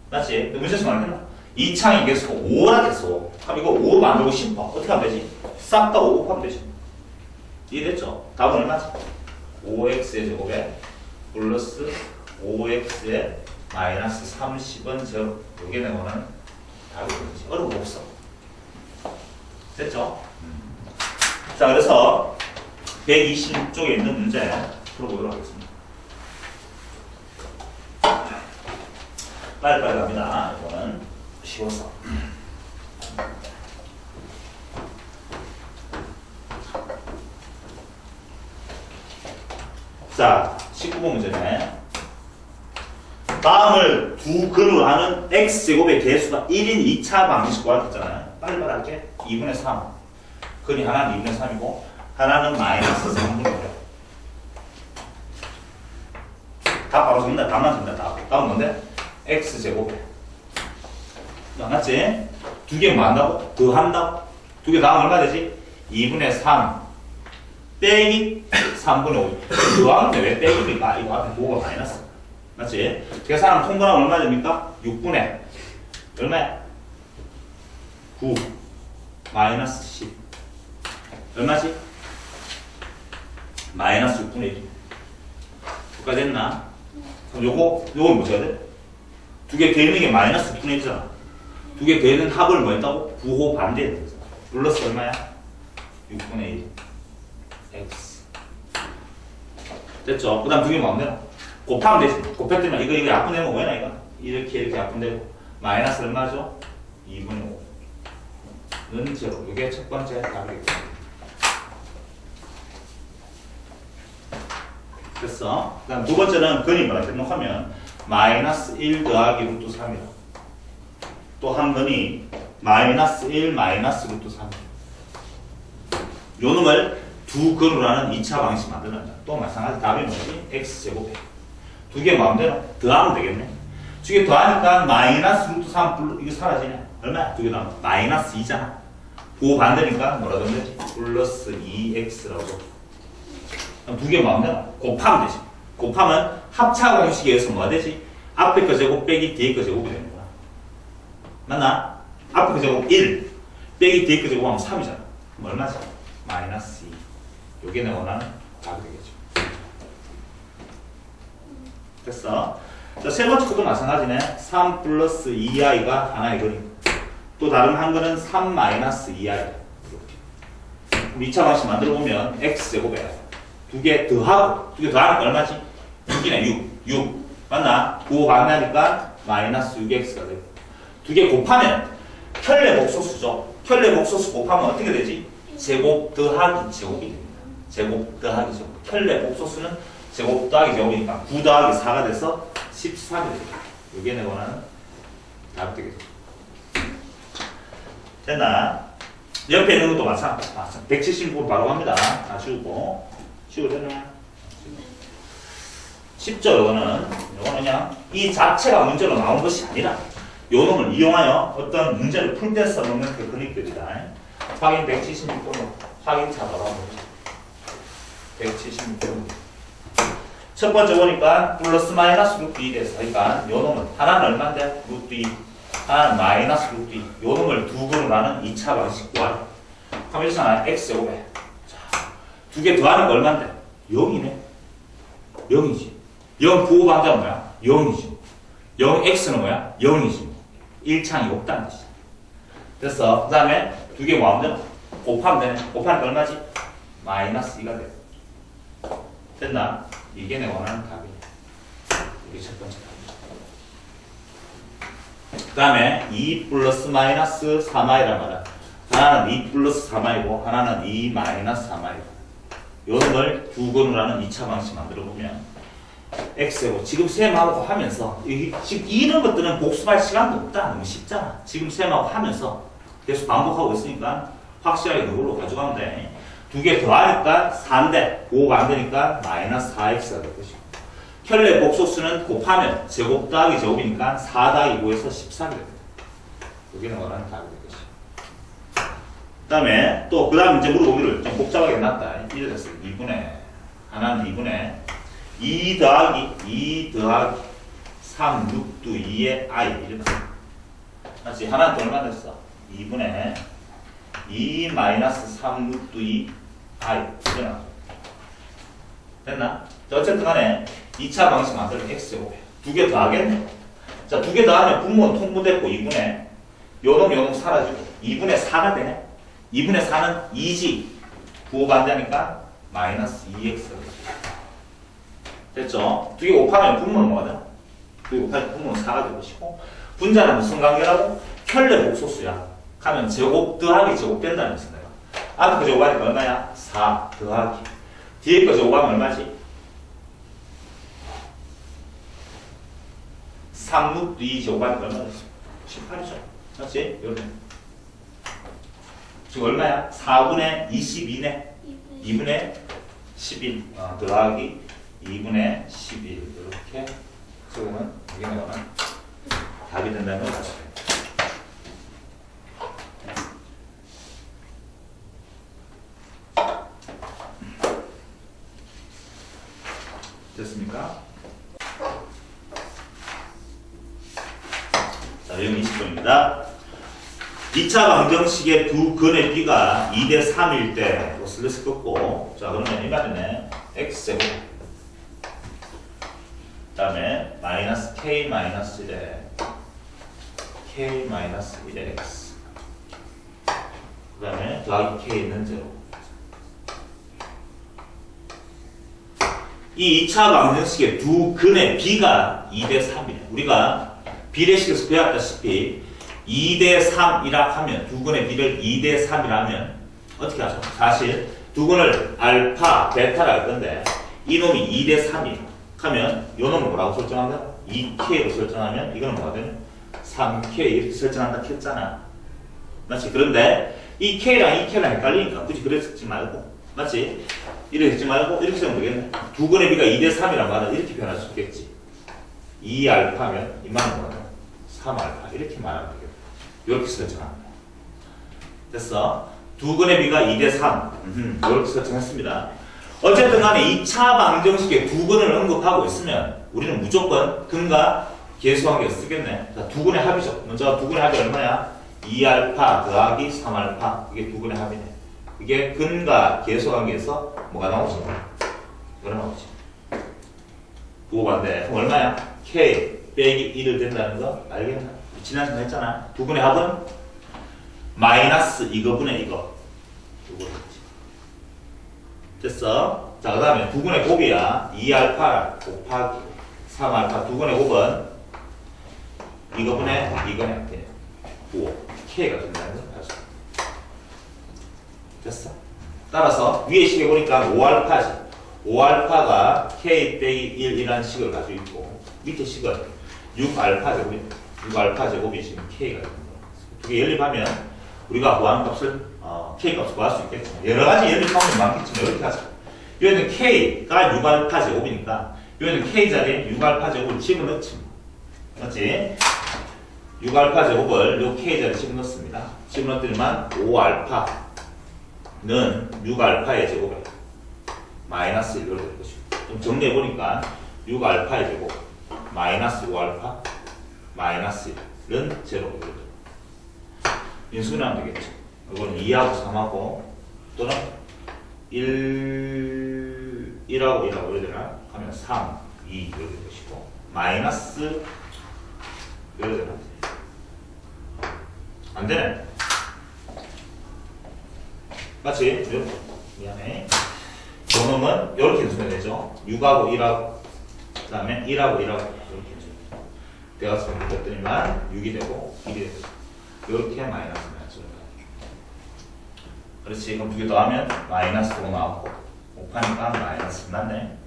맞지? 문제에서 말했나? 2차의 개수가 5라 됐어. 그럼 이거 5로 만들고 싶어. 어떻게 하면 되지? 싹 다 5 곱하면 되지. 이해됐죠? 답은 얼마지? 5x의 제곱에 플러스 5x의 마이너스 30은 제로. 요게 내고는 답이 되지. 어려운 거 없어. 됐죠? 자, 그래서 126쪽에 있는 문제 풀어보도록 하겠습니다. 빨리빨리 갑니다. 이거는 쉬워서. 자, 19번 문제네. 다음을 두 근으로 하는 x제곱의 개수가 1인 2차 방정식 구하랬잖아요. 빨리빨리 할게. 2분의 3. 근이 하나는 2분의 3이고 하나는 마이너스 3분의 5. 다 바로 적는다. 답만 적는다. 답. 다음 뭔데? x제곱에. 맞지? 두 개 뭐 한다고? 더 한다고? 두 개 다음 얼마 되지? 2분의 3 빼기 3분의 5. 더하는데 왜 빼기입니까? 이거 앞에 보호가 마이너스. 맞지? 계산하면 통분하면 얼마 됩니까? 6분의 얼마야? 9 마이너스 10 얼마지? 마이너스 6분의 1. 여기까지 됐나? 그럼 요건 뭐 써야 돼? 두 개 되는 게 마이너스 6분의 1이잖아. 두 개 되는 합을 뭐 했다고? 부호 반대해야 돼. 플러스 얼마야? 6분의 1 x 됐죠? 그 다음 두 개 뭐 하면 되나? 곱하면 되지. 곱했더니 이거 약분되면 뭐야 이거? 이렇게 약분되고 마이너스 얼마죠? 2분의 5는 제로. 이게 첫 번째 답이겠습니다. 됐어? 그 다음 두 번째는 근이 뭐라 등록하면 마이너스 1 더하기 루트 3이라. 또 한 근이 마이너스 1 마이너스 루트 3이라. 요 놈을 두 근으로 하는 2차 방식 만들어낸다. 또 마찬가지 답이 뭐지? x제곱에. 두 개 마음대로 더하면 되겠네. 두 개 더하니까 마이너스 루트 3 이거 사라지네. 얼마야? 두 개 더하면 마이너스 2잖아. 부호 반대니까 뭐라고 하면 되지? 플러스 2x라고. 두 개 마음대로 곱하면 되지. 곱하면 합차 공식에 의해서 뭐가 되지? 앞에 거 제곱 빼기 뒤에 거 제곱이 되는 거야. 맞나? 앞에 거 제곱 1 빼기 뒤에 거 제곱하면 3이잖아. 그럼 얼마지? 마이너스 2. 요게 내 원하는 답이 되겠죠. 됐어? 자, 세 번째 것도 마찬가지네. 3 플러스 2i가 하나의 근이고 또 다른 한 근은 3 마이너스 2i. 2차 방식 만들어 보면 x제곱에 두 개 더하고 두 개 더하니까 얼마지? 6이네. 6 맞나? 부호 반대하니까 마이너스 6x가 되고 두 개 곱하면 켤레 복소수죠. 켤레 복소수 곱하면 어떻게 되지? 제곱 더하기 제곱이 됩니다. 제곱 더하기 제곱. 켤레 복소수는 제곱 더하기 제곱이니까 9 더하기 4가 돼서 13이 됩니다. 이게 내 원하는 답이 되겠죠. 됐나? 옆에 있는 것도 마찬가지. 176번 바로 갑니다. 다 쉬우고. 쉬우려나? 쉽죠, 요거는 그냥 이 자체가 문제로 나온 것이 아니라 요 놈을 이용하여 어떤 문제를 풀 때 써먹는 그 근육들이다. 확인 176번 확인차 바로 한번 보자. 176번 첫 번째 보니까 플러스 마이너스 루트 2 돼서 그러니까 요 놈은 하나는 얼마인데? 루트 2 하나는 마이너스 루트 2 요 놈을 두 근으로 하는 2차 방식 구하라. 하면 이렇잖아. x제곱에 두 개 더하는 거 얼마인데? 0이네. 0이지. 0 부호 방자는 뭐야? 0이지. 0x는 뭐야? 0이지. 1창이 없다는 뜻이야. 됐어. 그 다음에 두 개 뭐 하면 돼? 곱하면 되네. 곱하니까 얼마지? 마이너스 2가 돼. 됐나? 이게 내 원하는 답이야. 이게 첫 번째 답이야. 그 다음에 2 플러스 마이너스 3i란 말이야. 하나는 2 플러스 3i고 하나는 2 마이너스 3i고 요놈을 두 근으로 하는 2차 방식 만들어 보면 x고 지금 셈하고 하면서 지금 이런 것들은 복습할 시간도 없다. 너무 쉽잖아. 지금 셈하고 하면서 계속 반복하고 있으니까 확실하게 그걸로 가져가면 돼. 두 개 더하니까 4인데 5가 안 되니까 마이너스 4x가 될 것이고 켤레 복소수는 곱하면 제곱 더하기 제곱이니까 4 더하기 5에서 13이 됩니다. 여기는 원하는 답이 될 것이고 그 다음에 또 그 다음 이제 물어보기를 좀 복잡하게 해놨다. 이래 됐어요. 2분의 하나는 2분의 2 더하기 3 루트 2의 i 이렇게 맞지? 하나는 또 얼마 됐어? 2분의 2 마이너스 3 루트 2 i 이래 나와. 됐나? 자, 어쨌든 간에 2차 방식 만들어 x제곱에 두 개 더하겠네. 자, 두 개 더하면 분모는 통분됐고 2분의 요놈 사라지고 2분의 4가 되네. 2분의 4는 2지. 부호 반대하니까 마이너스 2x가 되죠. 됐죠? 두 개 곱하면 분모는 뭐가 돼? 그리고 8 분모는 4가 될 것이고 분자는 무슨 관계라고? 켤레 복소수야. 하면 제곱 더하기 제곱 된다는 뜻이야. 앞에 거 제곱하니까 얼마야? 4 더하기 뒤에 거 제곱하면 얼마지? 3루트 2 제곱하니까 얼마 되지? 18이죠. 맞지? 이렇게 지금 얼마야? 4분의 22네. 2분의 11 더하기 2분의 11 이렇게 적으면 이게 나오면 답이 된다는 걸 아시죠? 됐습니까? 자, 내용 20번입니다. 2차 방정식의 두 근의 비가 2대 3일 때 슬래시 긋고 자 그러면 이 말이네. x제곱 그 다음에 마이너스 k 마이너스 1에 k 마이너스 1에 x 그 다음에 더하기 k 있는 제로 이 2차 방정식의 두 근의 비가 2대 3이래. 우리가 비례식에서 배웠다시피 2대 3이라 하면 두 근의 비를 2대 3이라 하면 어떻게 하죠? 사실 두 근을 알파, 베타라 할 건데 이놈이 2대 3이라 하면 이 놈은 뭐라고 설정한다? 2k로 설정하면 이거는 뭐가 되냐? 3k 이렇게 설정한다 했잖아. 맞지? 그런데 이 k랑 이 k랑 헷갈리니까 굳이 그렇게 쓰지 말고 맞지? 이렇게 쓰지 말고 이렇게 쓰면 되겠네. 두 근의 비가 2대 3이란 말은 이렇게 변할 수 있겠지. 2알파면 이만한 거는 3알파 이렇게 말하면 되겠다. 이렇게 설정합니다. 됐어? 두 근의 비가 2대 3 이렇게 설정했습니다. 어쨌든 간에 2차 방정식에 두 근을 언급하고 있으면 우리는 무조건 근과 계수관계를 쓰겠네. 자, 두 근의 합이죠. 먼저 두 근의 합이 얼마야? 2알파 더하기 3알파 이게 두 근의 합이네. 이게 근과 계수관계에서 뭐가 나오지? 이거 나오지. 부호반대. 그럼 얼마야? k 빼기 1을 된다는 거 알겠나? 지난 시간에 했잖아. 두 분의 합은 마이너스 이거분의 이거. 됐어? 자, 그 다음에 두 분의 곱이야. 2알파 곱하기 3알파 두 분의 곱은 이거분의 이거네. 5. K가 된다는 거 알수 있어. 됐어? 따라서 위에 식에 보니까 5알파지. 5알파가 K 빼기 1이라는 식을 가지고 있고 밑에 식은 6알파 제곱입니다. 6알파 제곱이 지금 K가 됩니다. 두 개 연립하면 우리가 구하는 값을 K 값을 구할 수 있겠죠. 여러 가지 연립 방법이 많겠지만 이렇게 하자. 여기는 K가 6알파 제곱이니까 여기는 K 자리에 6알파 제곱을 집어넣지. 맞지? 6알파 제곱을 요 K 자리에 집어넣습니다. 집어넣더니만 5알파는 6알파의 제곱에 마이너스 1로 될 것이고 좀 정리해보니까 6알파의 제곱 마이너스 5알파 마이너스 1은 제로 인수분해 하면 되겠죠. 이거는 2하고 3하고 또는 1하고 1하고 이래야 되나? 하면 3, 2 이렇게 될 것이고 마이너스 이래야 되나? 안 되네. 맞지? 미안해. 요놈은 이렇게 인수분해 되죠. 6하고 1하고 그 다음에 1하고 1하고 이렇게 인수분해 되었으면 그랬더니만 6이 되고 1이 되고 이렇게 마이너스 나죠. 그렇지. 그럼 두 개 더하면 마이너스 5 나왔고 5파니까 마이너스 났네.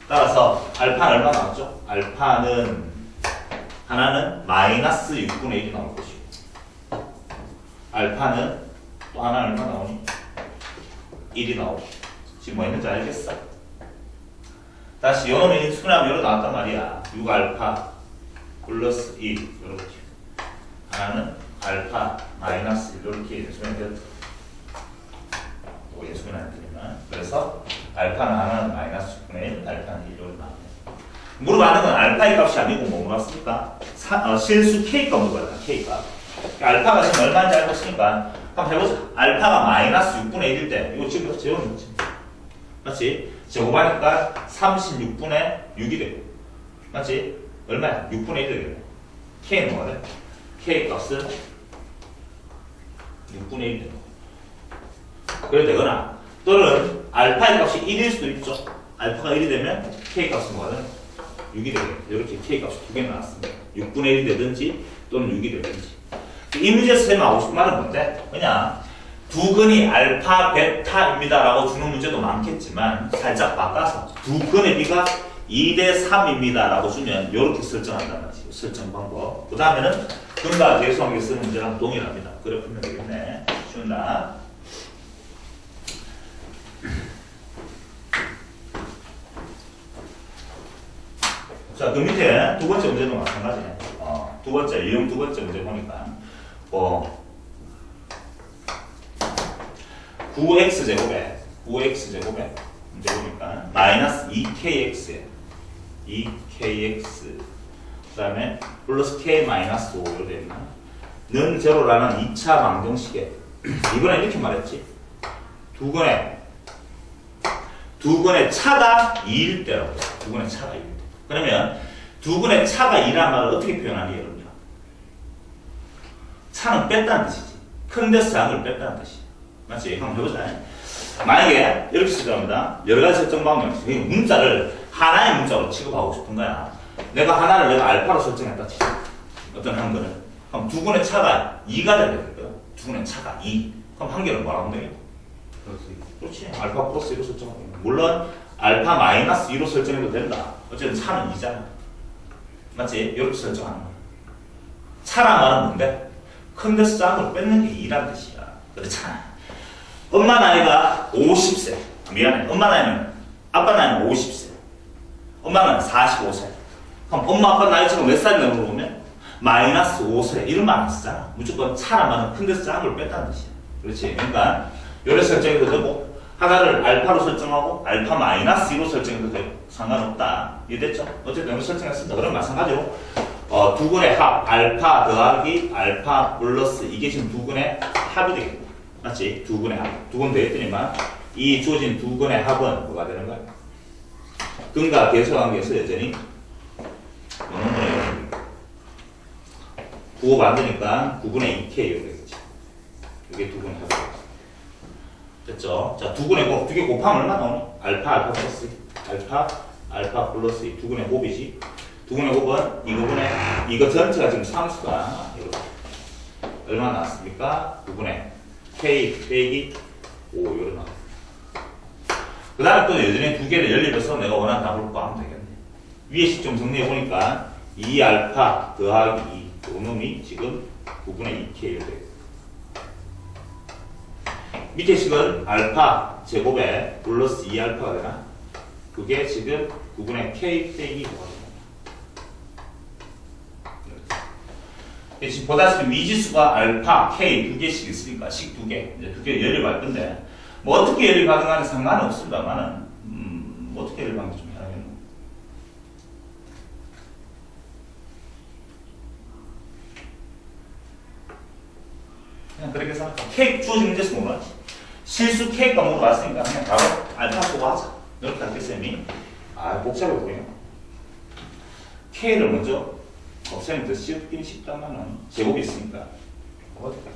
따라서 알파는 얼마 나왔죠? 알파는 하나는 마이너스 6분의 1이 나올 것이고 알파는 또 하나 얼마 나오니? 1이 나오고 지금 뭐 있는지 알겠어? 다시 요놈의 인수분해하면 요로 나왔단 말이야. 6알파 플러스 2 이렇게 하나는 알파 마이너스 1 이렇게 인수분해 되었다. 이거 인수분해 안 되지만 그래서 알파는 하나는 마이너스 6분의 1 알파는 1로 나왔네. 물어봤는 건 알파의 값이 아니고 뭐 물어봤습니까? 실수 K값 물어봤다. K값. 알파가 지금 얼마인지 알고 있으니까 한번 해보자. 알파가 마이너스 6분의 1일 때 이거 지금 재워놓지. 맞지? 제곱하니까 36분의 6이 되고 맞지? 얼마야? 6분의 1이 되겠네. K는 뭐가 돼? K 값은 6분의 1이 되는 거야. 그래도 되거나 또는 알파의 값이 1일 수도 있죠. 알파가 1이 되면 K 값은 뭐가 돼? 6이 되겠네. 이렇게 k 값이 두 개 나왔습니다. 6분의 1이 되든지 또는 6이 되든지. 이 문제에서 쌤이 하고 싶은 말은 뭔데? 그냥 두 근이 알파, 베타입니다 라고 주는 문제도 많겠지만 살짝 바꿔서 두 근의 비가 2대 3입니다 라고 주면 이렇게 설정한단 말이에요. 설정 방법. 그 다음에는 근과 계수관계 쓰는 문제랑 동일합니다. 그래 풀면 되겠네. 쉬운다. 자, 그 밑에 두 번째 문제도 마찬가지네. 두 번째, 이름 두 번째 문제 보니까, 9x제곱에 문제 보니까, 마이너스 2kx에 2kx, 그 다음에 플러스 k 마이너스 5 이렇게 되나? 는 제로라는 2차 방정식에, 이번에 이렇게 말했지. 두 근의 차가 2일 때라고 했어. 두 근의 차가 2일 때. 그러면 두 근의 차가 2란 말을 어떻게 표현하니 여러분들? 차는 뺐다는 뜻이지. 큰 데서 작은 걸 뺐다는 뜻이야. 맞지? 한번 해보자. 만약에 이렇게 설정합니다. 여러 가지 설정 방법이 있어. 문자를 하나의 문자로 취급하고 싶은 거야. 내가 하나를 내가 알파로 설정했다 치죠. 어떤 한 거를. 그럼 두 근의 차가 2가 되겠고요. 두 근의 차가 2. 그럼 한 개는 뭐라고 하면 되겠다? 그렇지. 알파 플러스 1로 설정하면 됩니다. 물론 알파 마이너스 2로 설정해도 된다. 어쨌든 차는 2잖아. 맞지? 이렇게 설정하는 거야. 차란 말은 뭔데? 큰 데서 작은 걸 뺏는 게 2란 뜻이야. 그렇잖아. 엄마 나이가 50세. 미안해. 엄마 나이는, 아빠 나이는 50세. 엄마는 45세. 그럼 엄마 아빠 나이처럼 몇 살이냐고 물어보면 마이너스 5세. 이런 말 안 쓰잖아. 무조건 차란 말은 큰 데서 작은 걸 뺐다는 뜻이야. 그렇지? 그러니까 요래 설정해도 되고 하나를 알파로 설정하고 알파 마이너스 2로 설정해도 되고 상관없다. 이해됐죠? 어쨌든 이렇게 설정했습니다. 그럼 마찬가지로 두 근의 합 알파 더하기 알파 플러스 이게 지금 두 근의 합이 되겠고 맞지? 두 근의 합. 두 근 되겠더니만 이 주어진 두 근의 합은 뭐가 되는 거야? 근과 계수관계에서 여전히 부호 만드니까 9분의 2k 이렇게 되겠지. 이게 두 근의 합이 됐죠? 자, 두 근의 곱, 두 개 곱하면 얼마 나오니? 알파 플러스 알파 플러스 2, 두 근의 곱이지. 두 근의 곱은 이거 전체가 지금 상수가 이렇게 얼마 나왔습니까? 9분의 k 빼기 5 이렇게 나와. 그 다음에 또 여전히 두 개를 연립해서 내가 원하는 답을 구하면 되겠네. 위에 식 좀 정리해 보니까 2알파 더하기 2 요놈이 지금 9분의 2k 이렇게 되겠다. 밑에 식은 알파 제곱에 플러스 2알파가 되나? 그게 지금 9분의 k 빼기 5가 됩니다. 지금 보다시피 미지수가 알파, k 두 개씩 있으니까 식 두 개, 이제 두 개 연립할 건데 뭐 어떻게 연립하든 간에 상관은 없습니다만은 뭐 어떻게 연립하는 게 좀 해야겠노? 그냥 그렇게 생각해. k 주어진 문제에서 몰랐지. 실수 K가 물어봤으니까 그냥 바로 알파 쓰고 하자. 이렇게 할게 쌤이. 복잡해 보여요. K를 먼저 쌤이 더 쉽긴 쉽다만은 제곱이 있으니까 어떻게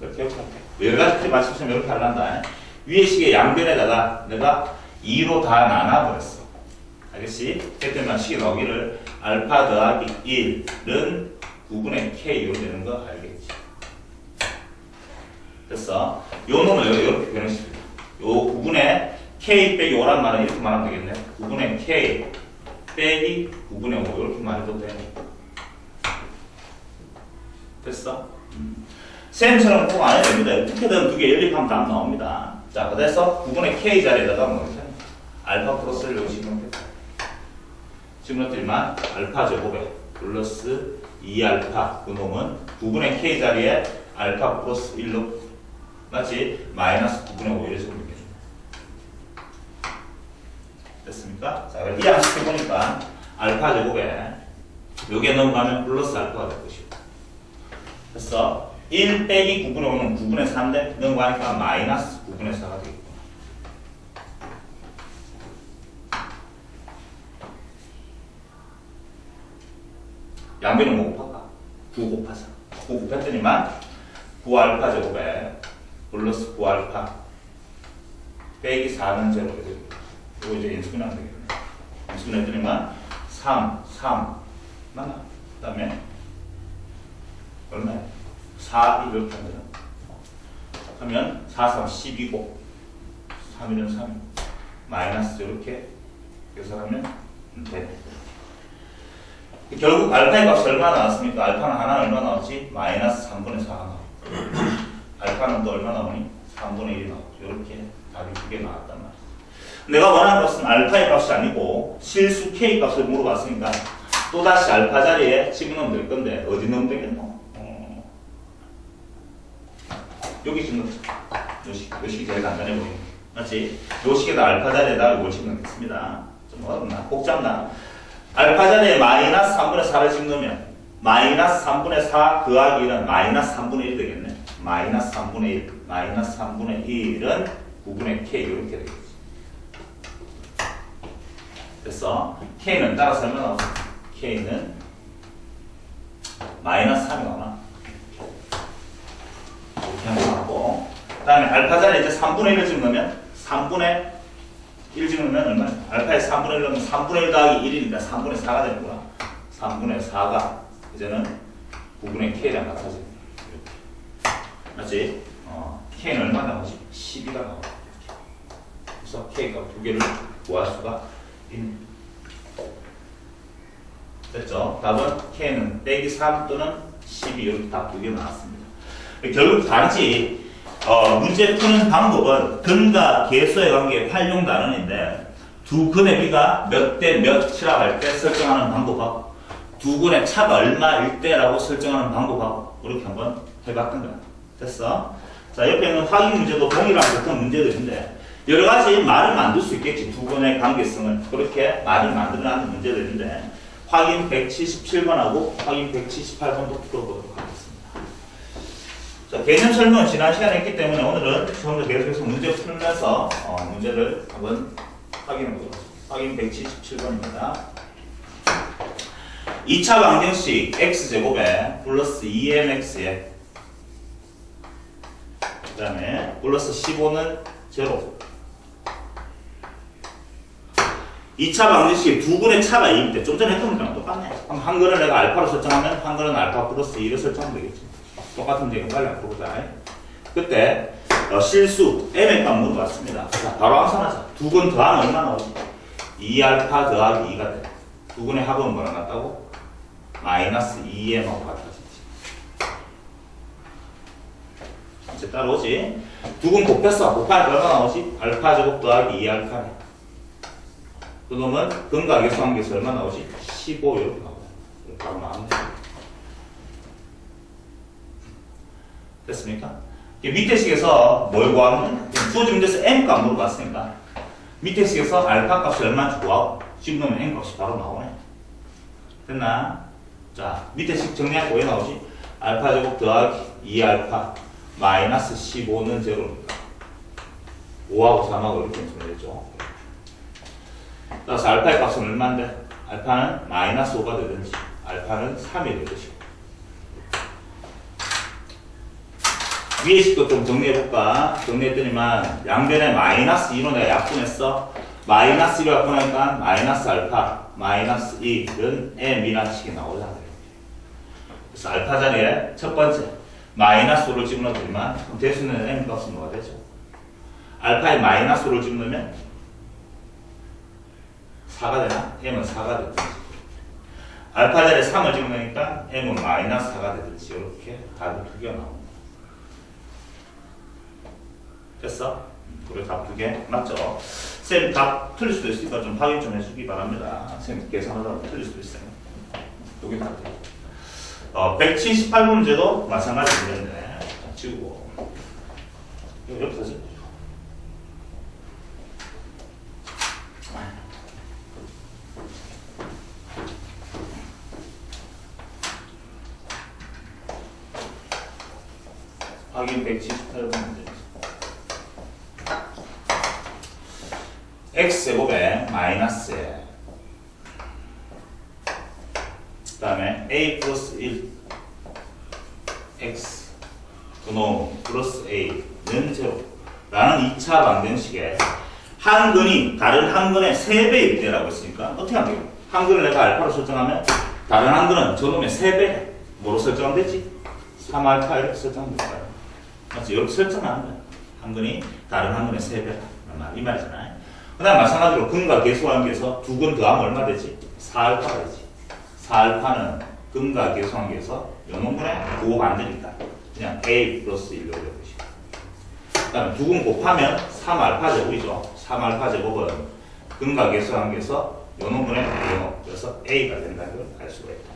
이렇게 할게. 여러 가지 틀 맞추면 이렇게 하란다. 위에 식의 양변에다가 내가 2로 다 나눠버렸어. 알겠지? 그때만 식이 나오기를 알파 더하기 1은 9분의 K 이렇게 되는 거 알겠지? 됐어. 요 놈을 이렇게 변형시킵니다. 요 9분의 K 빼기 5란 말은 이렇게 말하면 되겠네. 9분의 K 빼기 9분의 5 이렇게 말해도 돼. 됐어? 쌤처럼 꼭 안 해도 됩니다. 어떻게든 두 개 연립하면 답 나옵니다. 자, 그래서 9분의 K 자리에다가 뭐지? 알파 플러스를 넣으시면 돼. 지금 넣었지만 알파 제곱에 플러스 2알파 그 놈은 9분의 K 자리에 알파 플러스 1로 맞지? 마이너스 9분의 5 이래서 이렇게 됐습니까? 자, 이 양식 해보니까 알파 제곱에 여기에 넘어가면 플러스 알파가 될 것이고 됐어? 1 빼기 9분의 5는 9분의 4인데 넘어가니까 마이너스 9분의 4가 되겠고 양변은 뭐 곱할까? 9 곱하자. 9 곱했더니만 9알파 제곱에 플러스 9알파 빼기 4는 제로가 됩니다. 이거 이제 인수분해하면 되겠네. 인수분해했더니만 3 맞나? 그 다음에 얼마야? 4 이렇게 하면 되나? 그러면 4, 3, 10이고 3이면 3 마이너스 이렇게 계산하면 돼. 결국 알파의 값이 얼마 나왔습니까? 알파는 하나 얼마 나왔지? 마이너스 3분의 4가 나와. 알파는 또 얼마 나오니? 3분의 1이 나오죠. 이렇게 답이 두 개 나왔단 말이야. 내가 원하는 것은 알파의 값이 아니고 실수 K 값을 물어봤으니까 또다시 알파 자리에 집어넣으면 될 건데 어디 넣으면 되겠노? 여기 집어넣자. 요 식이 제일 간단해 보이네. 맞지? 요 식에다 알파 자리에다 이걸 집어넣겠습니다. 좀 어렵나? 복잡나? 알파 자리에 마이너스 3분의 4를 집어넣으면 마이너스 3분의 4 더하기 1은 마이너스 3분의 1 되겠네. 마이너스 3분의 1 마이너스 3분의 1은 9분의 K 이렇게 되겠지. 됐어. K는 따라서 얼마 나오지? K는 마이너스 3이 나오나? 이렇게 하면 나오고 그 다음에 알파 자리에 이제 3분의 1을 집어넣으면 3분의 1 집어넣으면 얼마야? 알파에 3분의 1 넣으면 3분의 1 더하기 1이니까 3분의 4가 되는구나. 3분의 4가 이제는 9분의 K랑 같아져. 맞지? K는 얼마 나오지? 12가 나오고. 그래서 K가 두 개를 구할 수가 있네. 됐죠? 답은 K는 빼기 3 또는 12 이렇게 답 두 개 나왔습니다. 결국 단지 문제 푸는 방법은 근과 계수의 관계의 활용 단원인데 두 근의 비가 몇 대 몇이라고 할 때 설정하는 방법하고 두 근의 차가 얼마일 때라고 설정하는 방법하고 이렇게 한번 해봤던 거야. 됐어? 자, 옆에 있는 확인 문제도 동일한 같은 문제들인데 여러 가지 말을 만들 수 있겠지. 두 근의 관계성을 그렇게 말을 만들어내는 문제들인데 확인 177번하고 확인 178번도 풀어보도록 하겠습니다. 자, 개념 설명은 지난 시간에 했기 때문에 오늘은 처음부터 계속해서 문제 풀면서 문제를 한번 확인해 보도록 하겠습니다. 확인 177번입니다. 2차 방정식 x제곱에 플러스 2mx에 그 다음에 플러스 15는 제로. 2차 방정식에 두 근의 차가 2일 때 좀 전에 했던 거랑 똑같네. 그럼 한 근을 내가 알파로 설정하면 한 근은 알파 플러스 2를 설정하면 되겠지. 똑같은 문제 빨리 안 풀어보자. 그때 실수 m의 값 물어봤습니다. 자, 바로 암산하자. 두 근 더하면 얼마 나오지? 2알파 더하기 2가 돼. 두 근의 합은 뭐랑 같다고? 마이너스 2m하고 같아지지. 이제 따라오지. 두 근 곱했어. 곱하니까 얼마 나오지? 알파 제곱 더하기 2알파네. 그러면 근과 계수관계에서 얼마 나오지? 15 이렇게 나오고. 이렇게 하면 안 돼. 됐습니까? 밑에 식에서 뭘 구하면 주어진 문제에서 m 값 물어봤으니까 밑에 식에서 알파 값이 얼마인지 구하고 집어넣으면 m 값이 바로 나오네. 됐나? 자, 밑에 식 정리하고 왜 나오지? 알파 제곱 더하기 2알파 마이너스 15는 제로입니다. 5하고 3하고 이렇게 정리했죠. 따라서 알파의 값은 얼마인데? 알파는 마이너스 5가 되든지 알파는 3이 되듯이. 위의 식도 좀 정리해볼까? 정리했더니만 양변에 마이너스 2로 내가 약분했어. 마이너스 1을 약분하니까 마이너스 알파 마이너스 2는 m이라는 식이 나오잖아요. 그래서 알파 자리에 첫 번째 마이너스 5를 집어넣더니만 그럼 대수는 m 값은 뭐가 되죠? 알파에 마이너스 5를 집어넣으면 4가 되나? m은 4가 되든지 알파 자리에 3을 집어넣으니까 m은 마이너스 4가 되든지 이렇게 답이 두 개가 나옵니다. 됐어? 그리고 답 두 개 맞죠? 쌤 답 틀릴 수도 있으니까 좀 확인 좀 해주기 바랍니다. 쌤 계산하다가 틀릴 수도 있어요. 여기 다 돼요. 178번 문제도 마찬가지 문제인데 지우고 이거 옆에 사진 확인 178번 문제. x제곱에 마이너스에 그 다음에 a 플러스 1 x 근호 플러스 a는 제로 라는 2차 방정식에 한 근이 다른 한 근의 3배일 때라고 했으니까 어떻게 하면 돼요? 한 근을 내가 알파로 설정하면 다른 한 근은 저놈의 3배. 뭐로 설정하면 되지? 3알파 이렇게 설정하면 될까요? 맞지? 이렇게 설정하면 돼. 한 근이 다른 한 근의 3배. 이 말이잖아요. 그 다음 마찬가지로 근과 계수관계에서 두 근 더하면 얼마 되지? 4알파가 되지. 4알파는 근과 계수관계에서 요놈분의 부호 반대니까 그냥 A 플러스 1로 해보시고 그 다음에 두 근 곱하면 3알파 제곱이죠. 3알파 제곱은 근과 계수관계에서 요놈분의 부호 그래서 A가 된다는 걸 알 수가 있다.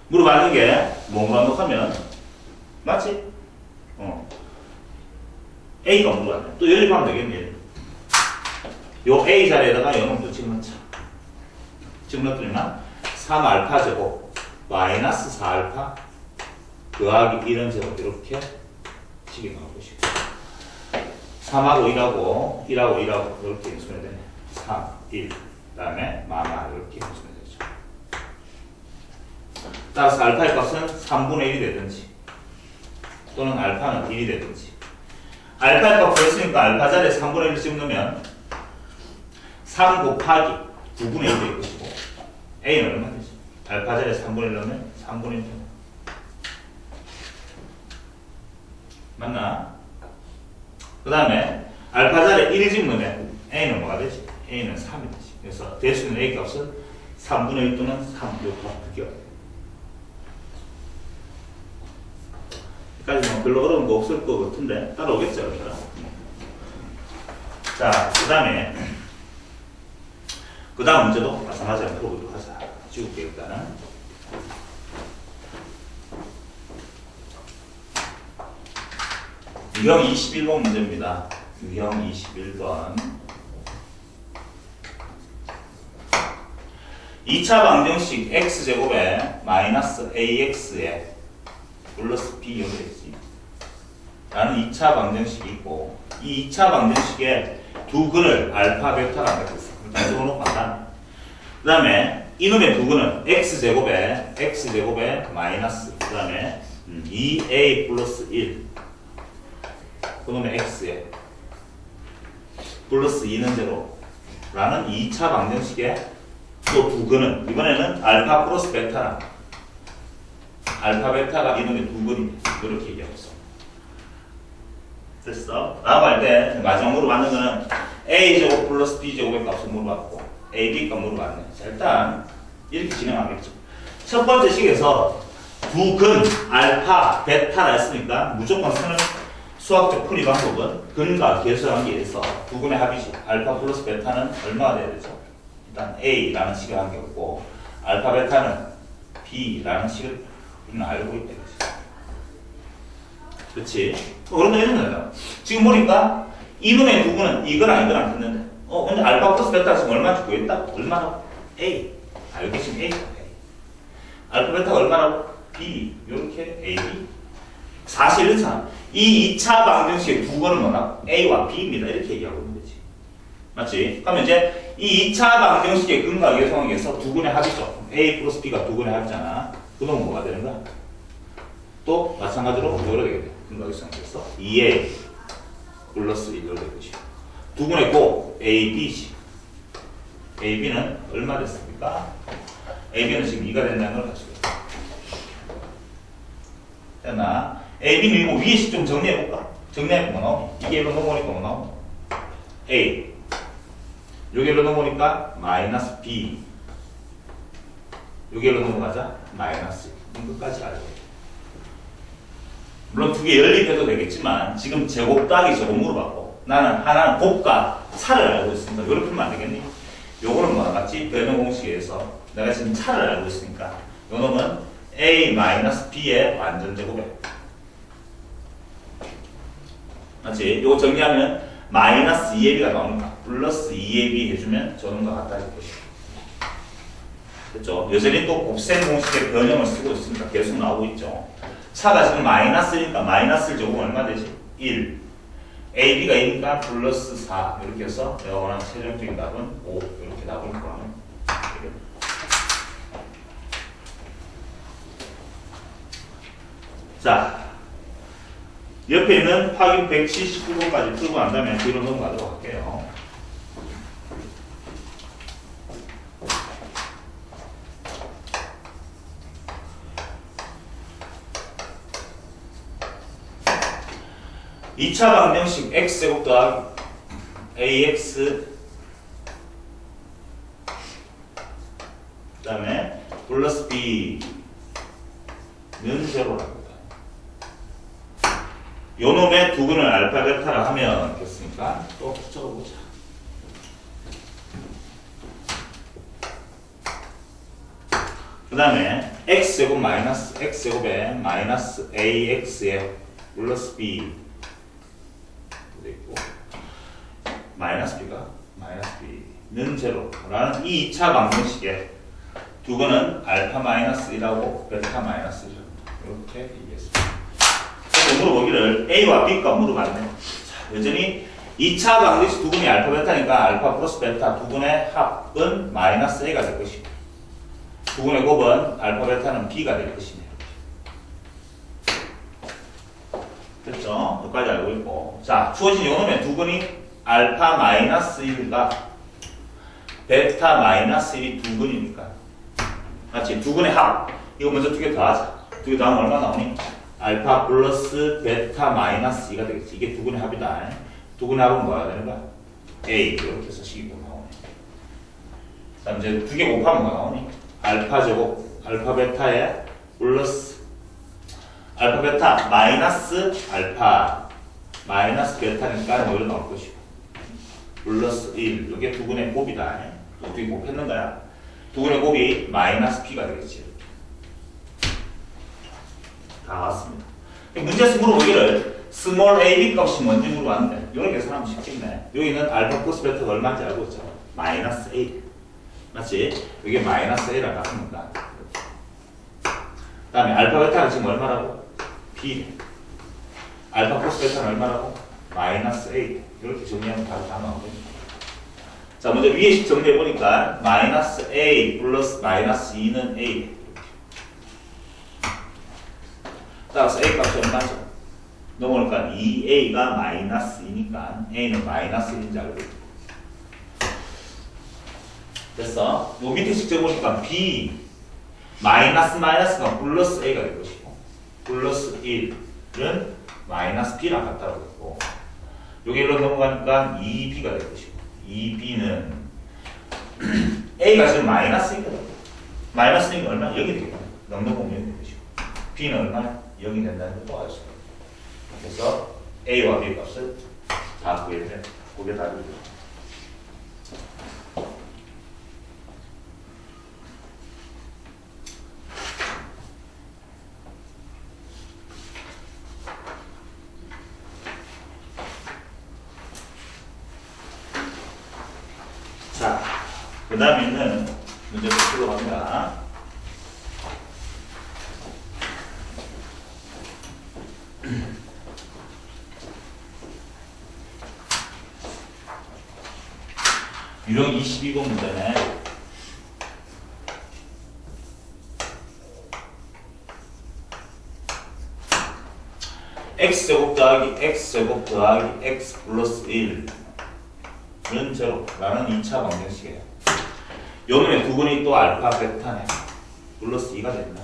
물어봤는 게 뭐만 하면 맞지? A가 물어봤네. 또 연립하면 되겠네. 요 A 자리에다가 요놈도 집어넣자. 집어넣더니만 3알파 제곱 마이너스 4알파 더하기 1은 제곱 이렇게 식이 나와보시고 3하고 1하고 1하고 1하고 이렇게 인수해야 되네. 3, 1 그 다음에 마마 이렇게 인수해야 되죠. 따라서 알파의 값은 3분의 1이 되든지 또는 알파는 1이 되든지 알파의 값 구했으니까 알파 자리에 3분의 1을 집어넣으면 3 곱하기 9분의 1이 될 것이고 A는 얼마 되지? 알파 자리에 3분의 1 넣으면 3분의 1 되고 맞나? 그 다음에 알파 자리에 1을 집어넣으면 A는 뭐가 되지? A는 3이 되지. 그래서 될 수 있는 A 값은 3분의 1 또는 3 요거 비교가 돼. 여기까지 뭐 별로 어려운 거 없을 것 같은데 따라오겠죠 여러분들. 자 그 다음 문제도 마찬가지로 풀어보도록 하자. 지울게 일단은. 유형 21번 문제입니다. 유형 21번 2차 방정식 x제곱에 마이너스 ax에 플러스 b 여기있지 라는 2차 방정식이 있고 이 2차 방정식에 두 근을 알파 베타라 했었어. 일단 적어놓고 간다. 그 다음에 이놈의 두 근은 x제곱에 마이너스 그 다음에 2a 플러스 1 그놈의 x에 플러스 2는 제로 라는 2차 방정식에 또 두 근은 이번에는 알파 플러스 베타라 알파 베타가 이놈의 두 근이 이렇게 얘기하고 있어. 됐어? 라고 할 때 마지막으로 받는 거는 a제곱 플러스 b제곱의 값을 물어봤고 ab 값 물어봤네. 자 일단 이렇게 진행하겠죠. 첫 번째 식에서 두 근 알파 베타라 했으니까 무조건 쓰는 수학적 풀이 방법은 근과 계수관계에서 두 근의 합이지 알파 플러스 베타는 얼마가 돼야 되죠? 일단 a라는 식을 한 게 없고 알파 베타는 b라는 식을 우리는 알고 있다. 그렇지? 그런데 이런 거다. 지금 보니까 이놈의 두 근은 이거랑 이거랑 같는데 근데 알파 플러스 베타 지금 얼마인지 구했다? 얼마나? A. 여기 지금 A다. A. 알파 베타가 얼마라고? B. 요렇게 A, B. 사실 이렇잖아. 이 2차 방정식의 두 근은 뭐라? A와 B입니다. 이렇게 얘기하고 있는 거지. 맞지? 그러면 이제 이 2차 방정식의 근과 계수관계에서 두 근의 합이죠. A 플러스 B가 두 근의 합이잖아. 그러면 뭐가 되는 거야? 또 마찬가지로 뭐로 되게 돼? 근과 계수관계에서 2A 플러스 1로 될 것이고 두 근의 곱 A, B씩 AB는 얼마 됐습니까? AB는 지금 2가 된다는 걸 가지고 있다. 됐나? AB는 이거 위에씩 좀 정리해볼까? 정리해보면 나오니? 이게 일로 넘어오니까 뭐 나오니? A 여기로 넘어오니까 마이너스 B 여기로 넘어가자 마이너스 끝까지 알고 있다. 물론 두 개 연립해도 되겠지만 지금 제곱 더하기 제곱 물어봤고 나는 하나는 곱과 차를 알고 있으니까 이렇게 하면 안 되겠니? 요거는 뭐랑 같이 변형 공식에서 내가 지금 차를 알고 있으니까 요 놈은 A-B의 완전 제곱이야. 맞지? 요거 정리하면 마이너스 2AB가 나오니까 플러스 2AB 해주면 저놈과 같아질 것이고 됐죠? 여전히 또 곱셈 공식의 변형을 쓰고 있으니까 계속 나오고 있죠. 차가 지금 마이너스니까 마이너스 제곱 얼마 되지? 1 AB가 2니까 플러스 4 이렇게 해서 내가 원하는 최종적인 답은 5 이렇게 답을 구하면 되겠다. 자 옆에 있는 확인 179번까지 풀고 난 다음에 뒤로 넘어가도록 할게요. 2차 방정식 x제곱 더하기 ax 그 다음에 플러스 b는 제로랍니다. 요 놈의 두 근을 알파 베타라 하면 됐으니까 또 적어보자. 그 다음에 x제곱 마이너스 x제곱에 마이너스 ax에 플러스 b 있고 마이너스 b가 마이너스 b는 제로라는 이 2차 방정식에 두 근은 알파 마이너스 1하고 베타 마이너스 1 이렇게 얘기했습니다. 물어보기를 a와 b가 물어봤네. 자, 여전히 2차 방정식 두 근이 알파 베타니까 알파 플러스 베타 두 근의 합은 마이너스 a가 될 것이고 두 근의 곱은 알파 베타는 b가 될 것이네요. 됐죠? 여기까지 알고 있고. 자, 주어진 요놈의 두 근이 알파 마이너스 1과 베타 마이너스 1이 두 근이니까. 맞지? 두 근의 합. 이거 먼저 두 개 더하자. 두 개 더하면 얼마 나오니? 알파 플러스 베타 마이너스 2가 되겠지. 이게 두 근의 합이다. 두 근의 합은 뭐가 되는 거야? A. 이렇게 해서 식이 나오네. 그 다음 이제 두 개 곱하면 뭐가 나오니? 알파 제곱, 알파 베타에 플러스 알파 베타 마이너스 알파 마이너스 베타니까 뭐 이런 나올 것이고 플러스 1 이게 두 근의 곱이다. 어떻게 곱했는 거야? 두 근의 곱이 마이너스 p가 되겠지. 다 왔습니다. 문제에서 물어보기를 스몰 ab 값이 뭔지 물어봤는데 이걸 계산하면 쉽겠네. 여기는 알파 플러스 베타가 얼마인지 알고 있죠? 마이너스 a 맞지? 이게 마이너스 a라고 합니다. 그 다음에 알파 베타가 지금 얼마라고? b 알파 플러스 베타는 얼마라고? 마이너스 a 이렇게 정리하면 바로 다 나오거든요. 자, 먼저 위에식 정리해보니까 마이너스 a 플러스 마이너스 2는 a 따라서 a 값이 얼마죠? 넘어오니까 2a가 마이너스 2니까 a는 마이너스 1인지 알고 있고 됐어? 요 밑에 식 적어보니까 b 마이너스 마이너스가 플러스 a가 될 것이고 플러스 1은 마이너스 b랑 같다고 했고 여기 일로 넘어가니까 2b가 될 것이고 2b는 a가 지금 마이너스 1이거든. 마이너스 1이 얼마? 0이 되겠다. 넘어보면 0이 될 것이고 b는 얼마? 0이 된다는 걸 또 알 수 있어요. 그래서 a와 b 값을 다 구해야 그게 답이죠. 자, 그 다음에는 문제 풀러 갑니다. 유형 22번 문제네. x제곱 더하기 x제곱 더하기 x 플러스 1은 제로라는 2차 방정식이에요. 요놈의 두 근이 또 알파 베타네. 플러스 2가 됐나?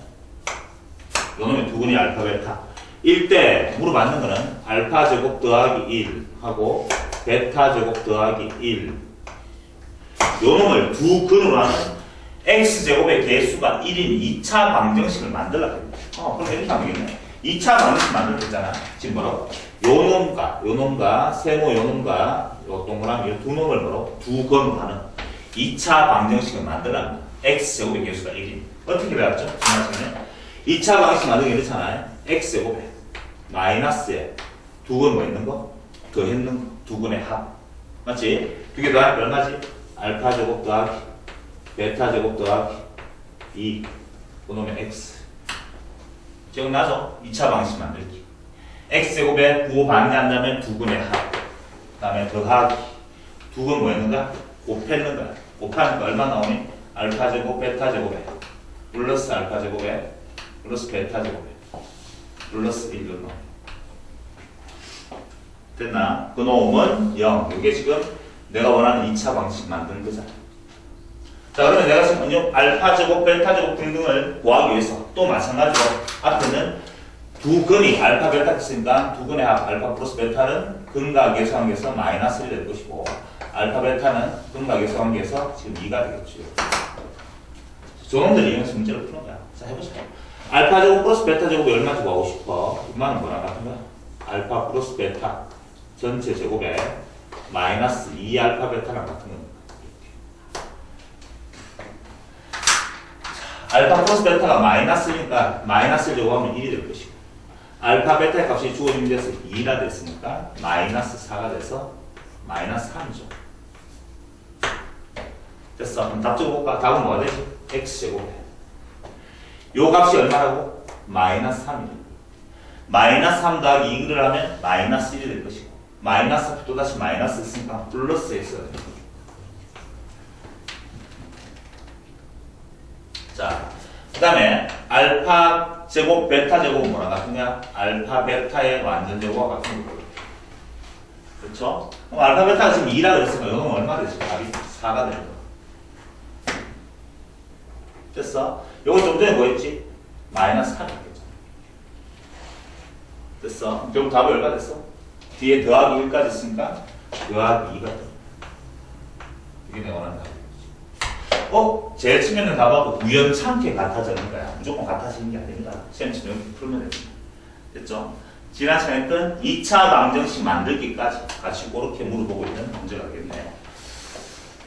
요놈의 두 근이 알파 베타. 1대 물어봤는 거는 알파 제곱 더하기 1 하고 베타 제곱 더하기 1. 요놈을 두 근으로 하는 x제곱의 개수가 1인 2차 방정식을 만들려고 합니다. 그럼 이렇게 하면 되겠네. 2차 방정식 만들었잖아. 지금 뭐라고? 요놈과 세모 요놈과 요 동그라미 요 두 놈을 뭐로? 두 근으로 하는 2차 방정식을 만들려면 x제곱의 개수가 1인. 어떻게 배웠죠? 지난 시간에 2차 방정식 만들기 이렇잖아요. x제곱에 마이너스에 두 근 뭐 있는 거? 더했는 거. 두 근의 합. 맞지? 두 개 더하니까 얼마지? 알파 제곱 더하기 베타 제곱 더하기 2 그놈의 x. 기억나죠? 2차 방식 만들기. x제곱에 9 반대한다면 두 근의 합. 그 다음에 더하기. 두 근 뭐였는가? 곱했는 거야. 곱하니까 얼마 나오니? 알파 제곱 베타 제곱에 플러스 알파 제곱에 플러스 베타 제곱에 플러스 1로 나오니. 됐나? 그 놈은 0. 이게 지금 내가 원하는 2차 방식 만드는 거잖아. 자, 그러면 내가 지금 알파 제곱, 베타 제곱 등등을 구하기 위해서 또 마찬가지로 앞에는 두 근이 알파 베타 있으니까 두 근의 합 알파 플러스 베타는 근과 계수관계에서 마이너스 1이 될 것이고 알파 베타는 근과 계수관계에서 지금 2가 되겠죠. 저놈들 이용해서 문제를 푸는 거야. 자, 해보자. 알파 제곱 플러스 베타 제곱이 얼마 구하고 싶어? 얼마는 뭐랑 같은 거야? 알파 플러스 베타 전체 제곱에 마이너스 2 알파 베타랑 같은 거야. 알파 플러스 베타가 마이너스니까 마이너스를 제곱하면 1이 될 것이고 알파 베타의 값이 주어진 데서 2가 됐으니까 마이너스 4가 돼서 마이너스 3이죠. 됐어. 그럼 답 적어볼까? 답은 뭐가 되지? x제곱에 요 값이 얼마라고? 마이너스 3이죠. 마이너스 3 더하기 2를 하면 마이너스 1이 될 것이고 마이너스 앞에 또다시 마이너스 있으니까 플러스 x가 됩니다. 자, 그 다음에 알파 제곱 베타 제곱은 뭐랑 같으냐? 알파 베타의 완전 제곱과 같은 거고 그렇죠? 그럼 알파 베타가 지금 2라 그랬으니까 이건 얼마 되지? 답이 4가 되는 거야. 됐어? 요거 좀 전에 뭐였지? 마이너스 3이 됐죠. 됐어? 그럼 답이 얼마 됐어? 뒤에 더하기 1까지 있으니까 더하기 2가 돼. 이게 내가 원하는 답이지. 제일 처음에 있는 답하고 우연찮게 같아지는 거야. 무조건 같아지는 게 아닙니다. 시험처럼 이렇게 풀면 됩니다. 됐죠? 지난 시간에 했던 2차 방정식 만들기까지 같이 그렇게 물어보고 있는 문제가 되겠네요.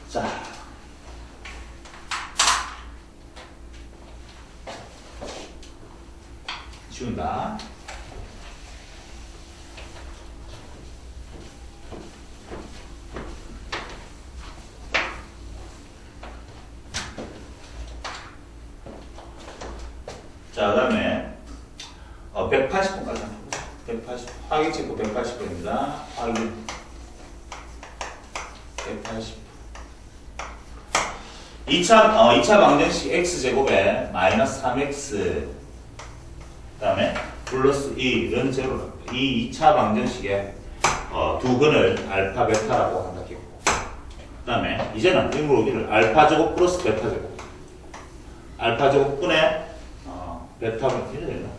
자. 지운다. 자, 그 다음에 180번까지 180, 확인 체크 180번입니다. 확인 180. 2차 방정식 x제곱에 마이너스 3x 그 다음에 플러스 2는 제로라고. 이 2차 방정식에 두 근을 알파 베타라고 한다 했고 그 다음에 이제는 이를 알파 제곱 플러스 베타 제곱 알파 제곱분의 베타분의 1이 되나?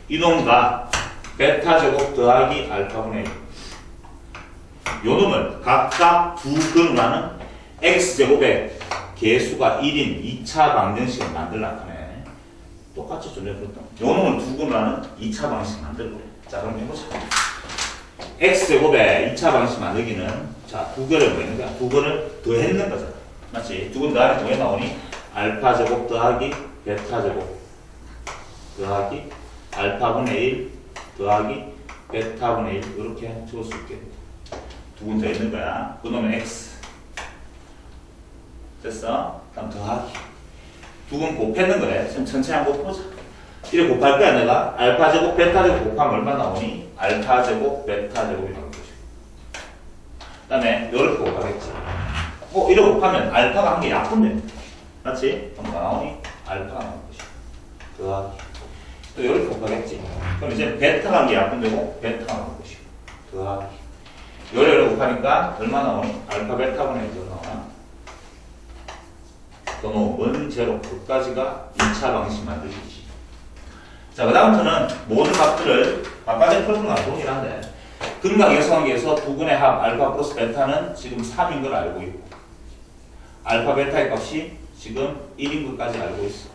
이놈과 베타 제곱 더하기 알파분의 1. 요 놈을 각각 두 근으로 하는 x제곱의 개수가 1인 2차 방정식을 만들려고 하네. 똑같이 존재했던. 요 놈을 두 근으로 하는 2차 방식 만들고. 자, 그럼 해보자. x제곱의 2차 방식 만들기는 자, 두 근을 뭐 했는 거야? 두 근을 더했는 거잖아. 맞지? 두 근 더하기 뭐에 나오니? 알파 제곱 더하기 베타 제곱 더하기 알파분의 1 더하기 베타분의 1 이렇게 적을 수 있겠네. 두 분 더 있는 거야. 그놈은 x. 됐어? 그럼 더하기. 두 분 곱했는 거래. 지금 천천히 한번 보자. 이래 곱할 거야 내가. 알파 제곱 베타 제곱 곱하면 얼마 나오니? 알파 제곱 베타 제곱이 나올 것이고. 그 다음에 이렇게 곱하겠지. 이래 곱하면 알파가 한 개 약분돼. 맞지? 그럼 뭐 나오니? 알파가 나올 것이고. 더하기. 또 이렇게 곱하겠지. 그럼 이제 베타가 한 게 약분되고 베타가 나올 것이고. 더하기. 요래 곱하니까 얼마 나오니? 알파 베타분의 1 나오나? 그놈은 제로. 끝까지가 2차 방식 만들기지. 자, 그 다음부터는 모든 값들을 바깥에 풀는 건 동일한데 근과 계수관계에서 두 근의 합 알파 플러스 베타는 지금 3인 걸 알고 있고 알파 베타의 값이 지금 1인 것까지 알고 있어.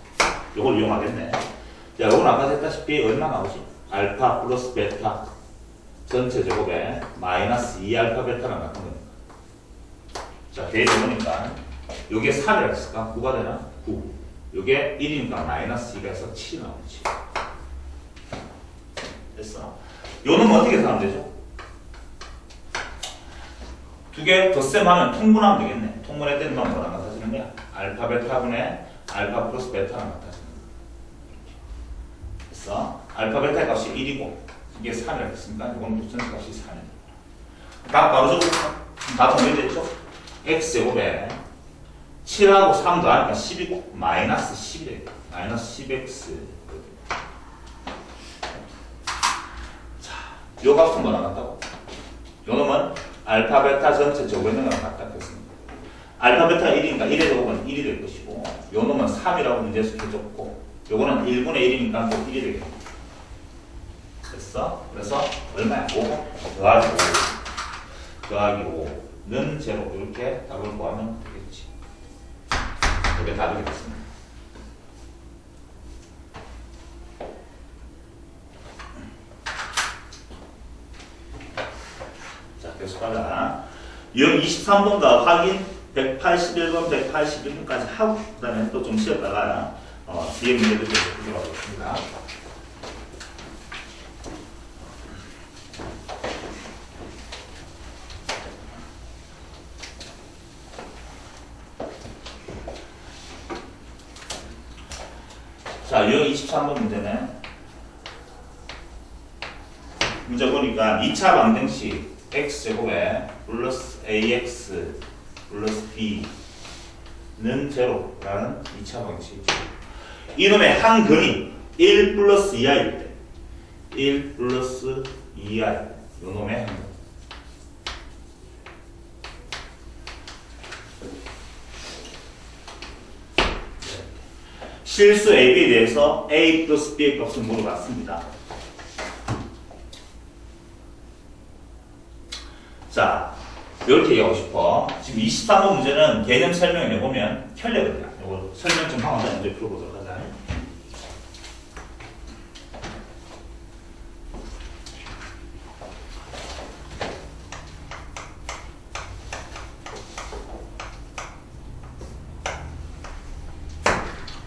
요걸 이용하겠네. 자, 요건 아까 했다시피 얼마 나오지? 알파 플러스 베타 전체 제곱에 마이너스 2 알파 베타랑 같은 거니까. 자, 대입해 보니까 요게 3이라 했을까? 9가 되나? 9. 요게 1이니까 마이너스 2가 해서 7이 나오지. 됐어. 요는 어떻게 생각하면 되죠? 두 개 덧셈하면 통분하면 되겠네. 통분했더니 뭐랑 같아지는 거야? 알파 베타분의 알파 플러스 베타랑 같아지는 거야. 됐어. 알파 베타의 값이 1이고 이게 3이라 했으니까 이건 전체 값이 3이야. 답 바로 적어볼까? 답은 왜 됐죠? x제곱에 7하고 3 더하니까 10이고 마이너스 10이래. 마이너스 10x. 자, 요 값은 뭐랑 같다고? 요 놈은 알파 베타 전체 제곱에 있는 거랑 같다 했습니다. 알파 베타 1이니까 1의 제곱은 1이 될 것이고 요 놈은 3이라고 문제에서 해줬고 요거는 1분의 1이니까 또 1이 되겠다. 됐어? 그래서 얼마야? 5 더하기 5 더하기 5는 제로. 이렇게 답을 구하면 되겠지. 이게 답이 되겠습니다. 자, 계속 가자. 여기 23번과 확인 181번, 181번까지 하고, 그 다음에 또 좀 쉬었다가, 뒤에 문제들 좀 풀어보겠습니다. 자, 유형 23번 문제네. 문제 보니까 2차 방정식 x제곱에 플러스 ax 플러스 b는 제로라는 2차 방정식. 이놈의 한 근이 1 플러스 2i일 때 1 플러스 2i 이놈의 한 근. 실수 AB에 대해서 A 플러스 B의 값을 물어봤습니다. 자, 이렇게 얘기하고 싶어. 지금 23번 문제는 개념 설명을 해보면 켤레거든요. 이거 설명 좀 하고 문제 풀어보도록 하자.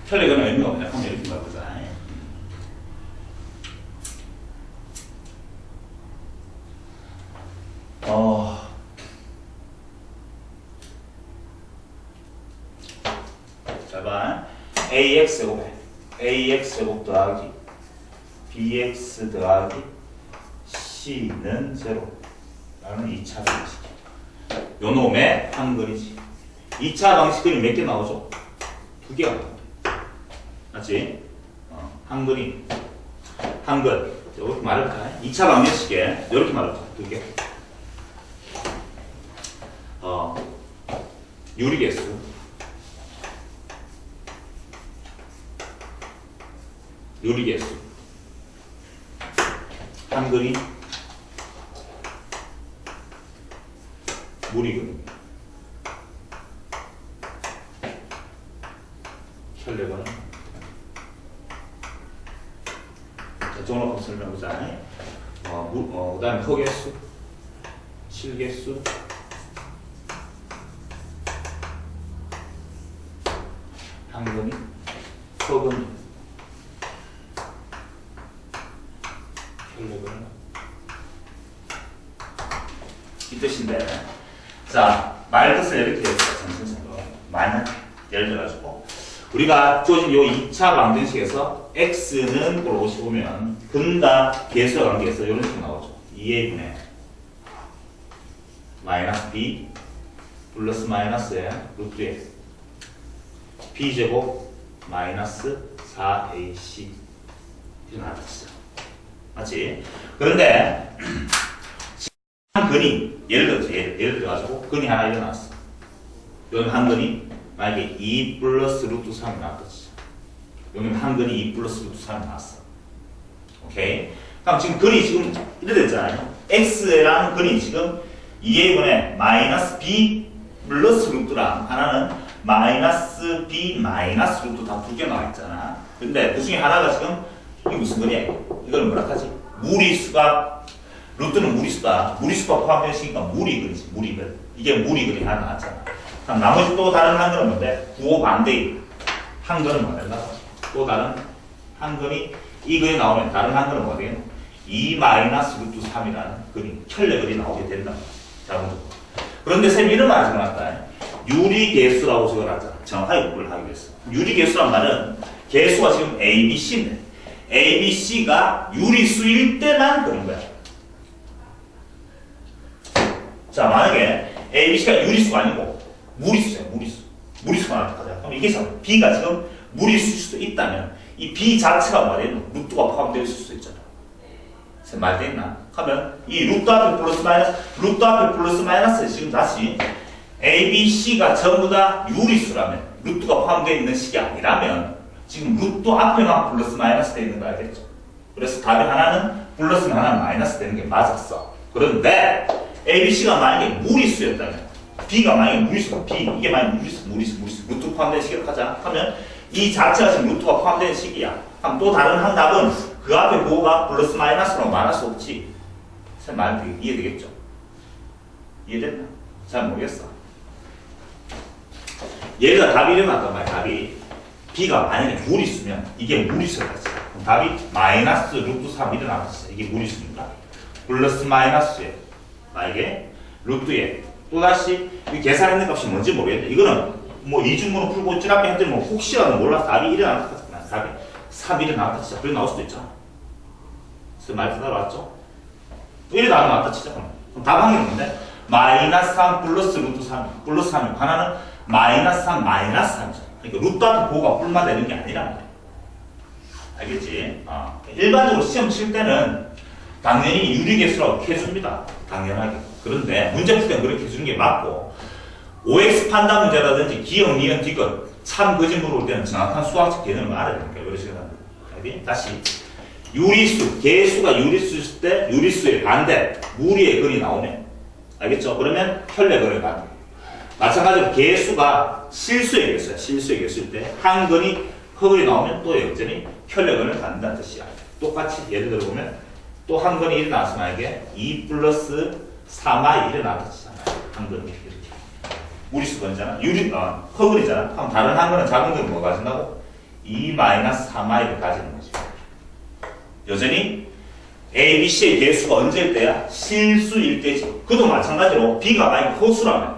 혈액은 의미가 없냐? 한번 이렇게 봐보자. 자, 봐. AX 제곱 더하기 BX 더하기 C는 제로라는 2차 방식. 요 놈의 한 근이지. 2차 방식은 몇 개 나오죠? 2개가 나옵니다. 맞지? 한 근이 한 근. 이렇게 말할까? 2차 방정식에 이렇게 말할까? 2개. 유리개수. 유리개수. 한 근이 무리근. 혈례근은 종합 설명보자. 그 다음에 허개수, 실개수, 한근이, 허근이, 혈례근은 이 뜻인데, 자, 말 뜻을 이렇게 했어요. 전체적으로. 말은 예를 들어가지고 우리가 주어진 요 2차 방정식에서 x는 물어보시 보면 근과 개수와 관계에서 이런 식으로 나오죠. 2a분의 마이너스 b 플러스 마이너스에 루트 x b제곱 마이너스 4ac 이렇게 나왔죠. 맞지? 그런데 한 근이 예를 들어가지고 근이 하나 일어났어. 여기 한 근이 만약에 2 플러스 루트 3이 나왔겠지. 여기 한 근이 2 플러스 루트 3이 나왔어. 오케이? 그럼 지금 근이 지금 이래 됐잖아요. x랑 근이 지금 2a분의 마이너스 b 플러스 루트랑 하나는 마이너스 b 마이너스 루트 다 2개 나와 있잖아. 근데 그 중에 하나가 지금 이게 무슨 근이야? 이거는 뭐라 하지? 무리수가 루트는 무리수다. 무리수가 포함되었으니까 무리근이지. 무리근. 이게 무리근이 하나 나왔잖아. 그럼 나머지 또 다른 한 근은 뭔데? 구호 반대인 한 근은 뭐가 된다? 또 다른 한 근이 이 근이 나오면 다른 한 근은 뭐가 되겠노? 2 마이너스 루트 3이라는 근이 혈례근이 나오게 된다. 자, 먼저. 그런데 쌤 이런 말을 적어놨다. 유리개수라고 적어놨잖아. 정확하게 공부를 하기 위해서. 유리개수란 말은 개수가 지금 A, B, C인데 A, B, C가 유리수일 때만 그런 거야. 자, 만약에 A, B, C가 유리수가 아니고 무리수야, 무리수가 나올 때까지. 그럼 이게 B가 지금 무리수일 수도 있다면 이 B 자체가 뭐가 되는 루트가 포함되어 있을 수도 있잖아. 말 됐나? 하면 이 루트 앞에 플러스 마이너스 지금 다시 A, B, C가 전부 다 유리수라면 루트가 포함되어 있는 식이 아니라면 지금 루트 앞에만 플러스 마이너스 되어 있는 거 알겠죠? 그래서 답이 하나는 플러스는 하나 마이너스 되는 게 맞았어. 그런데 ABC가 만약에 무리수였다면 B가 만약에 무리수다. B 이게 만약에 무리수 루트 포함된 식이라고 하자 하면 이 자체가 지금 루트가 포함된 식이야. 그럼 또 다른 한 답은 그 앞에 뭐가 플러스 마이너스로 말할 수 없지. 말 이해되겠죠? 이해됐나? 잘 모르겠어. 예를 들어 답이 일어났단 말이야. 답이 B가 만약에 무리수면 이게 무리수였다. 그럼 답이 마이너스 루트 3 일어났어. 이게 무리수니까 플러스 마이너스에 만약에 루트에 또다시 계산했는 값이 뭔지 모르겠는데 이거는 뭐 이중문을 풀고 찌라게 했더니 뭐 혹시라도 몰라서 답이 1이 나왔다. 답이 3이 나왔다. 진짜 그래 나올 수도 있잖아. 그래서 말 따라왔죠? 1이 나왔다. 진짜 그럼 답 한 게 뭔데? 마이너스 3 플러스 루트 3 플러스 3이 하나는 마이너스 3 마이너스 3이잖아. 그러니까 루트 앞에 보호가 뿔마 되는 게 아니란 말이야. 알겠지? 일반적으로 시험 칠 때는 당연히 유리계수라고 해줍니다. 당연하게. 그런데 문제 풀 때는 그렇게 해주는 게 맞고 OX 판단 문제라든지 기억, 니은, 디귿 참 거짓 물어볼 때는 정확한 수학적 개념을 알아야 되니까 이런 식으로 하는 다시 유리수, 개수가 유리수일 때 유리수의 반대 무리의 근이 나오면 알겠죠? 그러면 혈례근을 가는 거예요. 마찬가지로 개수가 실수의 개수야. 실수의 개수일 때 한 근이 허근이 나오면 또 여전히 혈례근을 갖는다는 뜻이야. 똑같이 예를 들어 보면 또 한 근이 일어나서 만약에 2 플러스 3i 일어나는 뜻이잖아요. 한 근이 이렇게 무리수 근이잖아. 허근이잖아. 그럼 다른 한 근은 작은 근은 뭐 가진다고? 2 마이너스 3i를 가지는 거지. 여전히 A, B, C의 개수가 언제일 때야? 실수일 때지. 그도 마찬가지로 B가 만약 호수라면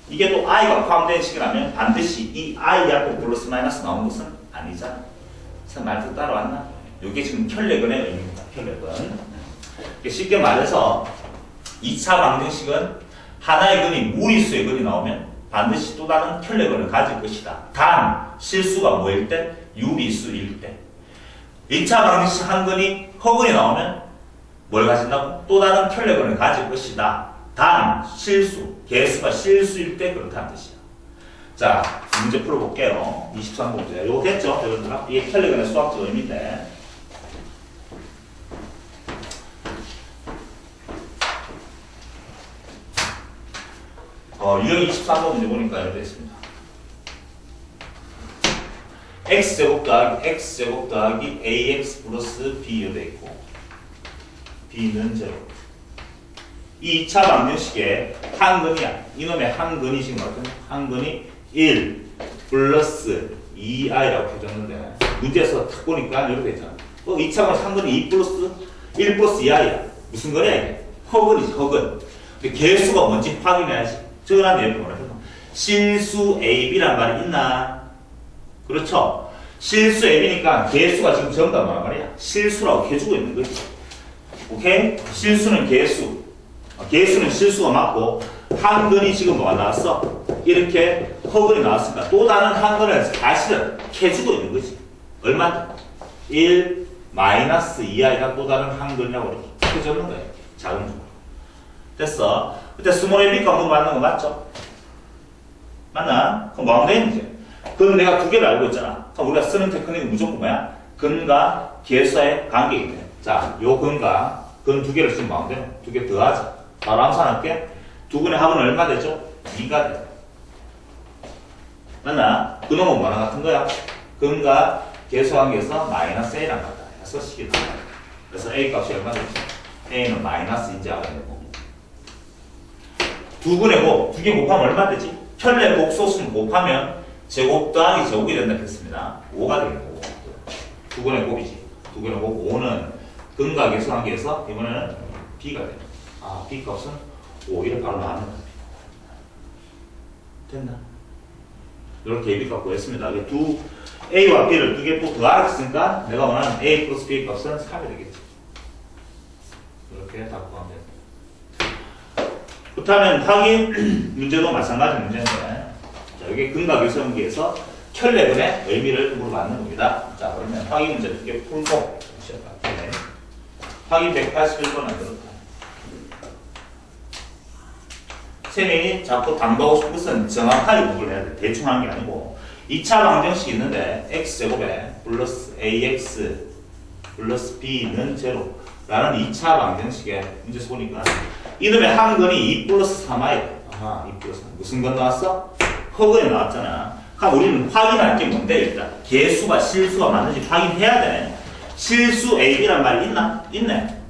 이게 또 I가 포함된 식이라면 반드시 이 I 앞에 플러스 마이너스 나오는 것은 아니잖아. 그래서 말투 따라왔나? 이게 지금 혈례근의 의미입니다. 혈례근. 쉽게 말해서 2차 방정식은 하나의 근이 무리수의 근이 나오면 반드시 또 다른 혈례근을 가질 것이다. 단 실수가 뭐일 때? 유리수일 때. 2차 방정식 한 근이 허근이 나오면 뭘 가진다고? 또 다른 혈례근을 가질 것이다. 단 실수, 개수가 실수일 때 그렇다는 뜻이야. 자, 문제 풀어볼게요. 23번 문제. 이거 됐죠? 여러분들아? 이게 혈례근의 수학적 의미인데. 유형 23번 문제 보니까 이렇게 있습니다. x제곱 더하기 ax 플러스 b 이렇게 있고 b는 제로. 이 2차 방정식에 한 근이야. 이놈의 한 근이 지금 어떤 한 근이 1 플러스 2i라고 해줬는데 문제에서 탁 보니까 이렇게 있잖아. 2차 방정식 한 근이 2 플러스 1 플러스 2i야. 무슨 거냐 이게? 허근이지 허근. 근데 개수가 뭔지 확인해야지. 저런 예를 뭐라 해서 실수 AB란 말이 있나? 그렇죠? 실수 AB니까 개수가 지금 전부 다 뭐란 말이야? 실수라고 해주고 있는 거지. 오케이? 실수는 개수. 개수는 실수가 맞고 한 근이 지금 뭐가 나왔어? 이렇게 허근이 나왔으니까 또 다른 한 근을 사실은 해주고 있는 거지. 얼마? 1 마이너스 2i가 또 다른 한 근이라고 이렇게 해줬는 거야. 작은 쪽으로. 됐어. 그때 스몰 AB가 뭐 맞는 거 맞죠? 맞나? 그럼 뭐 하면 되는지. 그건 내가 두 개를 알고 있잖아. 그럼 우리가 쓰는 테크닉은 무조건 뭐야? 근과 개수의 관계이기 때문에. 자, 요 근과 근 두 개를 지금 뭐 하면 돼? 두 개 더하자. 바로 암산할게. 두 근의 합은 얼마 되죠? 2가 돼. 맞나? 그놈은 뭐랑 같은 거야? 근과 개수 관계에서 마이너스 a랑 같다. 해서 식이 나와. 그래서 a 값이 얼마 되지? a는 마이너스 인자가 되고. 두 근의 곱, 두 개 곱하면 얼마 되지? 혈례 곱소수는 곱하면 제곱 더하기 제곱이 된다 했습니다. 5가 되겠고. 두 근의 곱이지. 두 근의 곱 5는 근과 개수 관계에서 이번에는 b가 돼. b 값은 5. 이를 바로 나왔는 겁니다. 됐나? 이렇게 a, b 값 구했습니다. 두 a와 b를 두 개 또 더하겠으니까 내가 원하는 a 플러스 b 값은 3이 되겠지. 이렇게 다 구하면 됩니다. 그렇다면 확인 문제도 마찬가지 문제인데, 자, 여기 근과 개수 관계에서 혈례근의 의미를 물어봤는 겁니다. 자, 그러면 확인 문제 두 개 풀고 시작할게요. 확인 181번은 그렇다. 쌤이 자꾸 담보하고 싶은 것은 정확하게 구분을 해야 돼. 대충 하는 게 아니고 2차 방정식이 있는데 x제곱에 플러스 ax 플러스 b는 제로. 라는 2차 방정식에 문제에서 보니까 이놈의 한 근이 2 플러스 3i. 아하, 2 플러스 3. 무슨 건 나왔어? 허근이 나왔잖아. 그럼 우리는 확인할 게 뭔데 일단? 개수가 실수가 맞는지 확인해야 되네. 실수 AB란 말이 있나? 있네.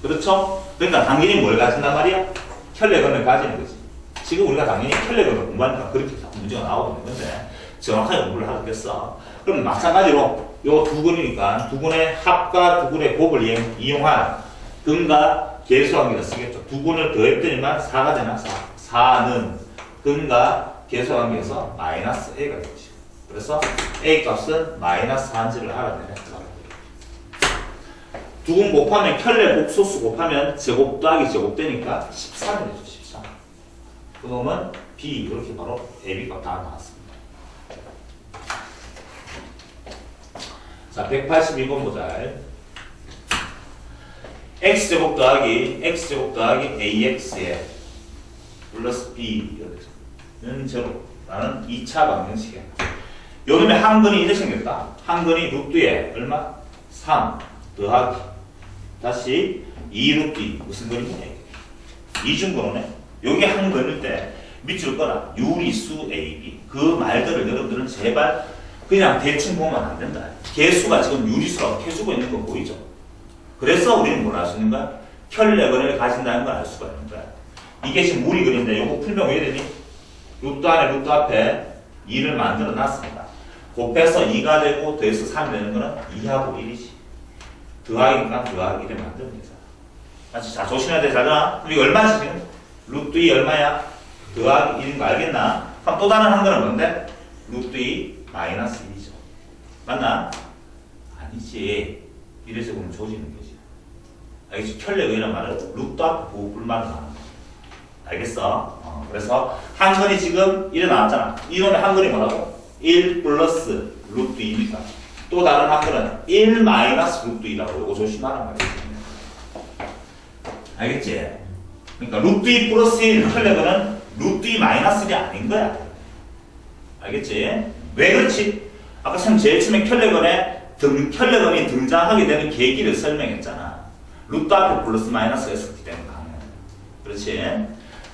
그렇죠? 그러니까 당연히 뭘 가진단 말이야? 혈례근을 가지는 거지. 지금 우리가 당연히 혈례근을 공부하니까 그렇게 문제가 나오고 있는 건데 정확하게 공부를 하겠어. 그럼 마찬가지로 요 두 근이니까 두 근의 합과 두 근의 곱을 이용한 근과 개수 관계를 쓰겠죠. 두 근을 더했더니만 4가 되나? 4는 근과 개수 관계에서 마이너스 a가 되지. 그래서 a 값은 마이너스 4인지를 알아내야 돼. 두 근 곱하면 켤레 복소수 곱하면 제곱 더하기 제곱 되니까 13이 되죠. 13. 그러면 b 이렇게 바로 a, b 값 다 나왔습니다. 자, 182번 보자. x제곱 더하기 ax에 플러스 b는 제로라는 2차 방정식이야. 요놈의 한 근이 이렇게 생겼다. 한 근이 루트에 얼마? 3 더하기 다시 2 루트 2 무슨 근이냐? 이중근호네. 요게 한 근일 때 밑으로 꺼라. 유리수 AB. 그 말들을 여러분들은 제발 그냥 대충 보면 안 된다. 개수가 지금 유리수라고 해주고 있는 거 보이죠? 그래서 우리는 뭘 알 수 있는 거야? 혈례근을 가진다는 걸 알 수가 있는 거야. 이게 지금 무리근인데 요거 풀면 왜 되니? 루트 안에 루트 앞에 2를 만들어 놨습니다. 곱해서 2가 되고 더해서 3이 되는 거는 2하고 1이지. 더하기니까 더하기 1을 만들면 되잖아. 맞지? 자, 조심해야 돼. 자잖아. 그럼 이거 얼마지 지금? 루트 2 얼마야? 더하기 1인 거 알겠나? 그럼 또 다른 한 거는 뭔데? 루트 2 마이너스 1이죠. 맞나? 아니지. 이래서 보면 조지는 거지. 알겠지? 혈례근이란 말은 루트 앞에 부분만 하는 거야. 알겠어? 그래서 한 근이 지금 일어나왔잖아. 이놈의 한 근이 뭐라고? 1 플러스 루트 2니까. 또 다른 한 근은 1 마이너스 루트 2라고. 이거 조심하란 말이지. 알겠지? 그러니까 루트 2 플러스 1 혈례근은 루트 2 마이너스 1이 아닌 거야. 알겠지? 왜 그렇지? 아까 참 제일 처음에 혈례근이 등장하게 되는 계기를 설명했잖아. 루트 앞에 플러스 마이너스가 있었기 때문에. 그렇지?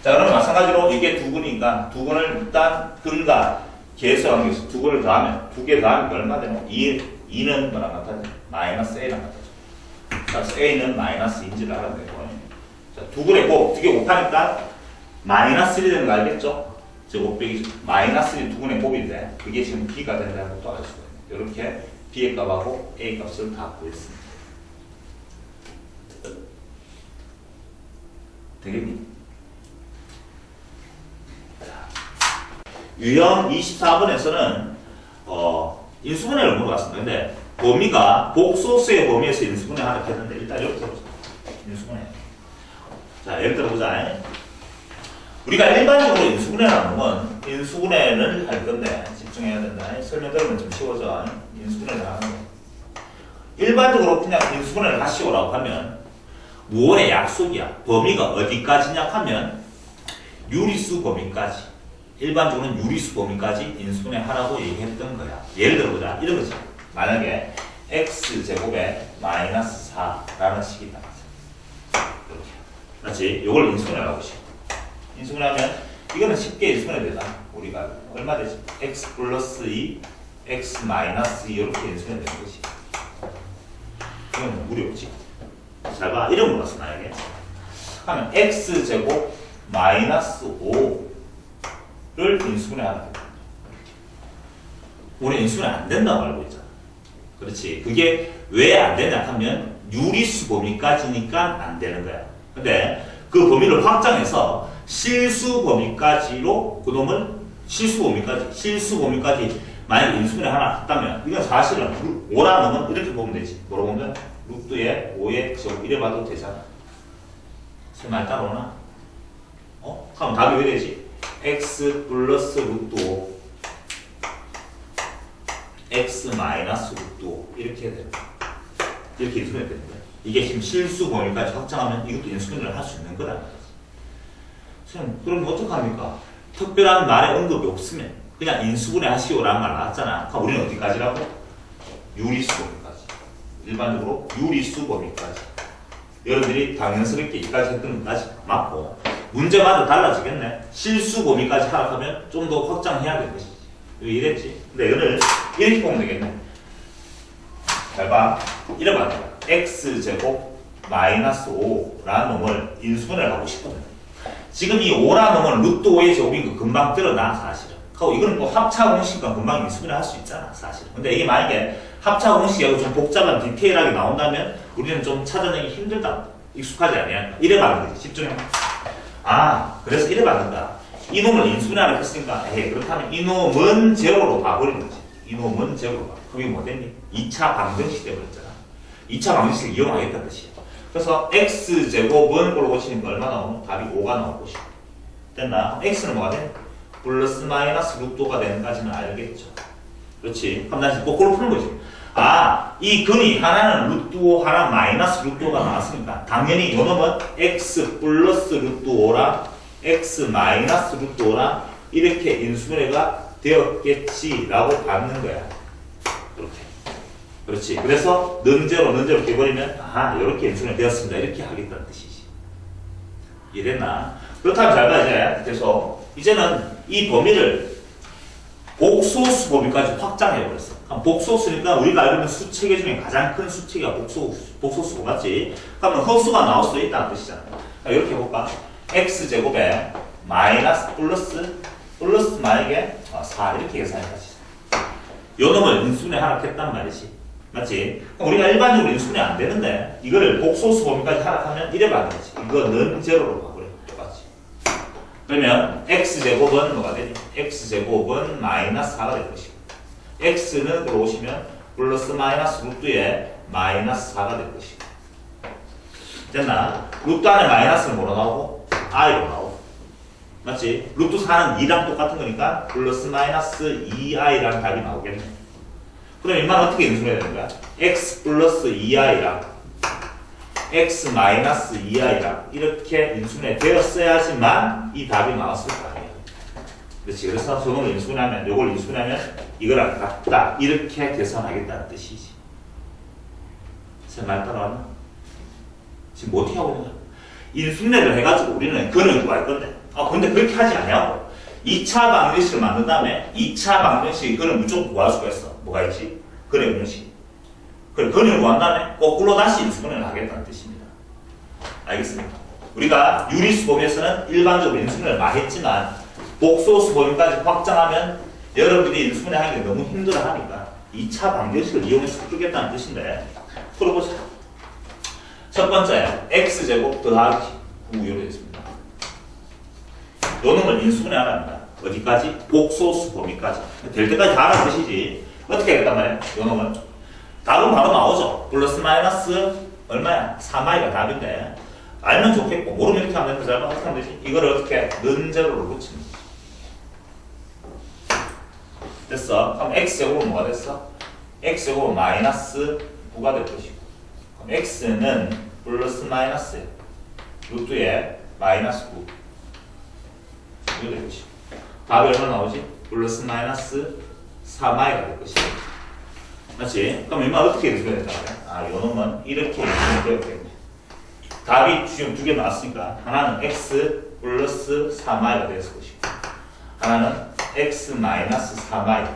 자, 그러면 마찬가지로 이게 두 근이니까 두 근을 일단 근과 개수 관계에서 두 근을 더하면 두 개 더하면 얼마 되노? 2는 뭐랑 같아져? 마이너스 a랑 같아져. 그래서 a는 마이너스 2인지를 알아내고. 자, 두 근에 곱, 두 개 곱하니까 마이너스 1이 되는 거 알겠죠? 제곱 빼기 마이너스 1이 두 근의 곱인데 그게 지금 b가 된다는 것도 알 수가 있네요. 이렇게 b의 값하고 a 값을 다 구했습니다. 되겠니? 유형 24번에서는 인수분해를 물어봤습니다. 근데 범위가 복소수의 범위에서 인수분해 하나 했는데 일단 이렇게 해보자. 인수분해. 자, 예를 들어보자. 우리가 일반적으로 인수분해라는 건 인수분해를 할 건데 집중해야 된다. 설명 들으면 좀 쉬워져. 인수분해를 하는 거. 일반적으로 그냥 인수분해를 하시오라고 하면 무언의 약속이야. 범위가 어디까지냐 하면 유리수 범위까지. 일반적으로는 유리수 범위까지 인수분해 하라고 얘기했던 거야. 예를 들어보자. 이런 거지. 만약에 x제곱에 마이너스 4라는 식이 있다. 이렇게. 그렇지? 이걸 인수분해라고 싶어. 인수분해하면 이거는 쉽게 인수분해 되잖아. 우리가 얼마 되지? x 플러스 2, x 마이너스 2 이렇게 인수분해 되는 거지. 이건 무리 없지. 잘 봐. 이런 거 봤어, 만약에. 하면 x제곱 마이너스 5를 인수분해 하는 거야. 우리 인수분해 안 된다고 알고 있잖아. 그렇지. 그게 왜 안 되냐 하면 유리수 범위까지니까 안 되는 거야. 근데 그 범위를 확장해서 실수 범위까지로 그놈을 실수 범위까지 만약에 인수분해 하나 했다면 이건 사실은 5라는 건 이렇게 보면 되지. 뭐라고 보면 루트에 5의 제곱 이래 봐도 되잖아. 말 따라오나? 그럼 답이 왜 되지? x 플러스 루트 5 x 마이너스 루트 5 이렇게 해야 되는 거야. 이렇게 인수분해 되는 거야. 이게 지금 실수 범위까지 확장하면 이것도 인수분해를 할 수 있는 거다. 선생님, 그럼 어떡합니까? 특별한 말의 언급이 없으면 그냥 인수분해 하시오라는 말 나왔잖아. 그럼 우리는 어디까지라고? 유리수 범위까지. 일반적으로 유리수 범위까지. 여러분들이 당연스럽게 이까지 했던 것까지 맞고 문제마다 달라지겠네. 실수 범위까지 하락하면 좀 더 확장해야 될 것이지. 이랬지. 근데 이거를 이렇게 보면 되겠네. 잘 봐. 이래 봐. x제곱 마이너스 5라는 놈을 인수분해를 하고 싶거든. 지금 이 5라는 놈은 루트 5의 제곱인 거 금방 드러나 사실은. 하고 이거는 뭐 합차 공식과 금방 인수분해 할 수 있잖아 사실은. 근데 이게 만약에 합차 공식하고 좀 복잡한 디테일하게 나온다면 우리는 좀 찾아내기 힘들다. 익숙하지 않냐. 이래 봐는 거지. 집중해. 아, 그래서 이래 받는다. 이놈을 인수분해하라 했으니까, 그렇다면 이놈은 제로로 봐버리는 거지. 이놈은 제로로 봐. 그게 뭐 됐니? 2차 방정식 돼버렸잖아. 2차 방정식을 이용하겠다는 뜻이야. 그래서 x제곱은 걸로 고치니까 얼마 나오면 답이 5가 나올 것이고. 됐나? x는 뭐가 돼? 플러스 마이너스 루트 5가 되는까지는 알겠죠. 그렇지. 그럼 다시 거꾸로 푸는 거지. 아, 이 근이 하나는 루트 5, 하나는 마이너스 루트 5가 나왔으니까 당연히 이놈은 x 플러스 루트 5랑 x 마이너스 루트 5랑 이렇게 인수분해가 되었겠지라고 받는 거야. 이렇게. 그렇지. 그래서 는제로 돼버리면 이렇게 인수분해 되었습니다. 이렇게 하겠다는 뜻이지. 이랬나? 그렇다면 잘 봐, 이제. 그래서 이제는 이 범위를 복소수 범위까지 확장해버렸어. 복소수니까 우리가 알고 있는 수체계 중에 가장 큰 수체계가 복소수고 맞지? 그러면 허수가 나올 수 있다는 뜻이잖아. 이렇게 해볼까? x제곱에 마이너스 플러스 만약에 4 이렇게 계산해가지. 요 놈을 인수분해 하락했단 말이지. 맞지? 그럼 우리가 일반적으로 인수분해 안 되는데 이거를 복소수 범위까지 하락하면 이래 받는 거지. 이거는 제로로 가버려. 똑같지. 그러면 x제곱은 뭐가 되니? x제곱은 마이너스 4가 될 것이고 x는 들어오시면 플러스 마이너스 루트에 마이너스 4가 될 것이고 됐나? 루트 안에 마이너스는 뭐로 나오고? i로 나오고 맞지? 루트 4는 2랑 똑같은 거니까 플러스 마이너스 2i라는 답이 나오겠네. 그럼 이만 어떻게 인수해야 되는 거야? x 플러스 2i랑 x 마이너스 2i랑 이렇게 인수분해 되었어야지만 이 답이 나왔을 거 아니야. 그렇지. 그래서 저놈을 인수분해하면 요걸 인수분해하면 이거랑 같다 이렇게 계산하겠다는 뜻이지. 제 말 따라왔나? 지금 뭐 어떻게 하고 있는 거야? 인수분해를 해가지고 우리는 근을 구할 건데 근데 그렇게 하지 않냐고. 2차 방정식을 만든 다음에 2차 방정식 근을 무조건 구할 수가 있어. 뭐가 있지? 근의 공식. 그래, 근을 구한 다음에 거꾸로 다시 인수분해를 하겠다는 뜻입니다. 알겠습니까? 우리가 유리수 범위에서는 일반적으로 인수분해를 많이 했지만 복소수 범위까지 확장하면 여러분들이 인수분해 하는 게 너무 힘들어 하니까 2차 방정식을 이용해서 풀겠다는 뜻인데 풀어보자. 첫 번째, x제곱 더하기 9 이렇게 되겠습니다. 요 놈을 인수분해 하랍니다. 어디까지? 복소수 범위까지. 될 때까지 다 하는 뜻이지. 어떻게 하겠단 말이야? 요 놈은. 답은 바로 나오죠. 플러스 마이너스 얼마야? 3i가 답인데 알면 좋겠고 모르면 이렇게 하면 되는데 잘 하면 되지. 이거를 어떻게? 는제로를 붙이는 거지. 됐어. 그럼 x제곱은 뭐가 됐어? x제곱은 마이너스 9가 될 것이고 그럼 x는 플러스 마이너스 루트에 마이너스 9 이거 될 것이고 답이 얼마 나오지? 플러스 마이너스 3i가 될 것이고 맞지? 그럼 얼마 어떻게 인수분해 된다? 요 놈은 이렇게 인수분해 되었겠네. 답이 지금 두 개 나왔으니까 하나는 x 플러스 3i가 되었을 것이고 하나는 x 마이너스 3i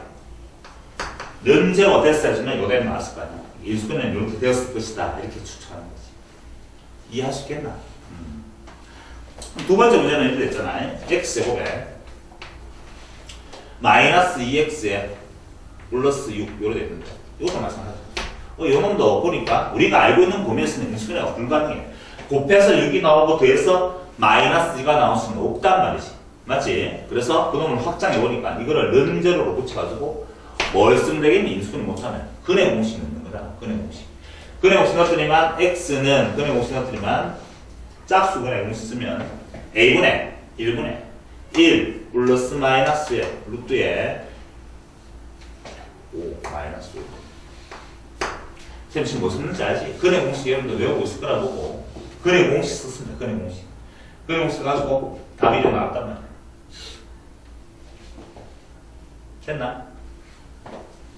는 제로 됐어야지만 요 대는 나왔을 거 아니야. 인수분해는 이렇게 되었을 것이다 이렇게 추측하는 거지. 이해할 수 있겠나? 두 번째 문제는 이렇게 됐잖아. x제곱에 마이너스 2x에 플러스 6 이렇게 됐는데 이것도 마찬가지야. 요 놈도 보니까 우리가 알고 있는 범위에서는 인수분해가 불가능해. 곱해서 6이 나오고 더해서 마이너스 2가 나올 수는 없단 말이지. 맞지? 그래서 그 놈을 확장해보니까 이거를 는제로로 붙여가지고 뭘 쓰면 되겠니? 인수분해 못하면 근의 공식 넣는 거다. 근의 공식. 근의 공식 넣었더니만 x는 근의 공식 넣었더니만 짝수 근의 공식 쓰면 a분의 1분의 1 플러스 마이너스에 루트에 5 마이너스 5 쌤 지금 뭐 썼는지 알지? 근의 공식 여러분들 외우고 있을 거라 보고 근의 공식 썼습니다. 근의 공식. 근의 공식 써가지고 답이 좀 나왔단 말이야. 됐나?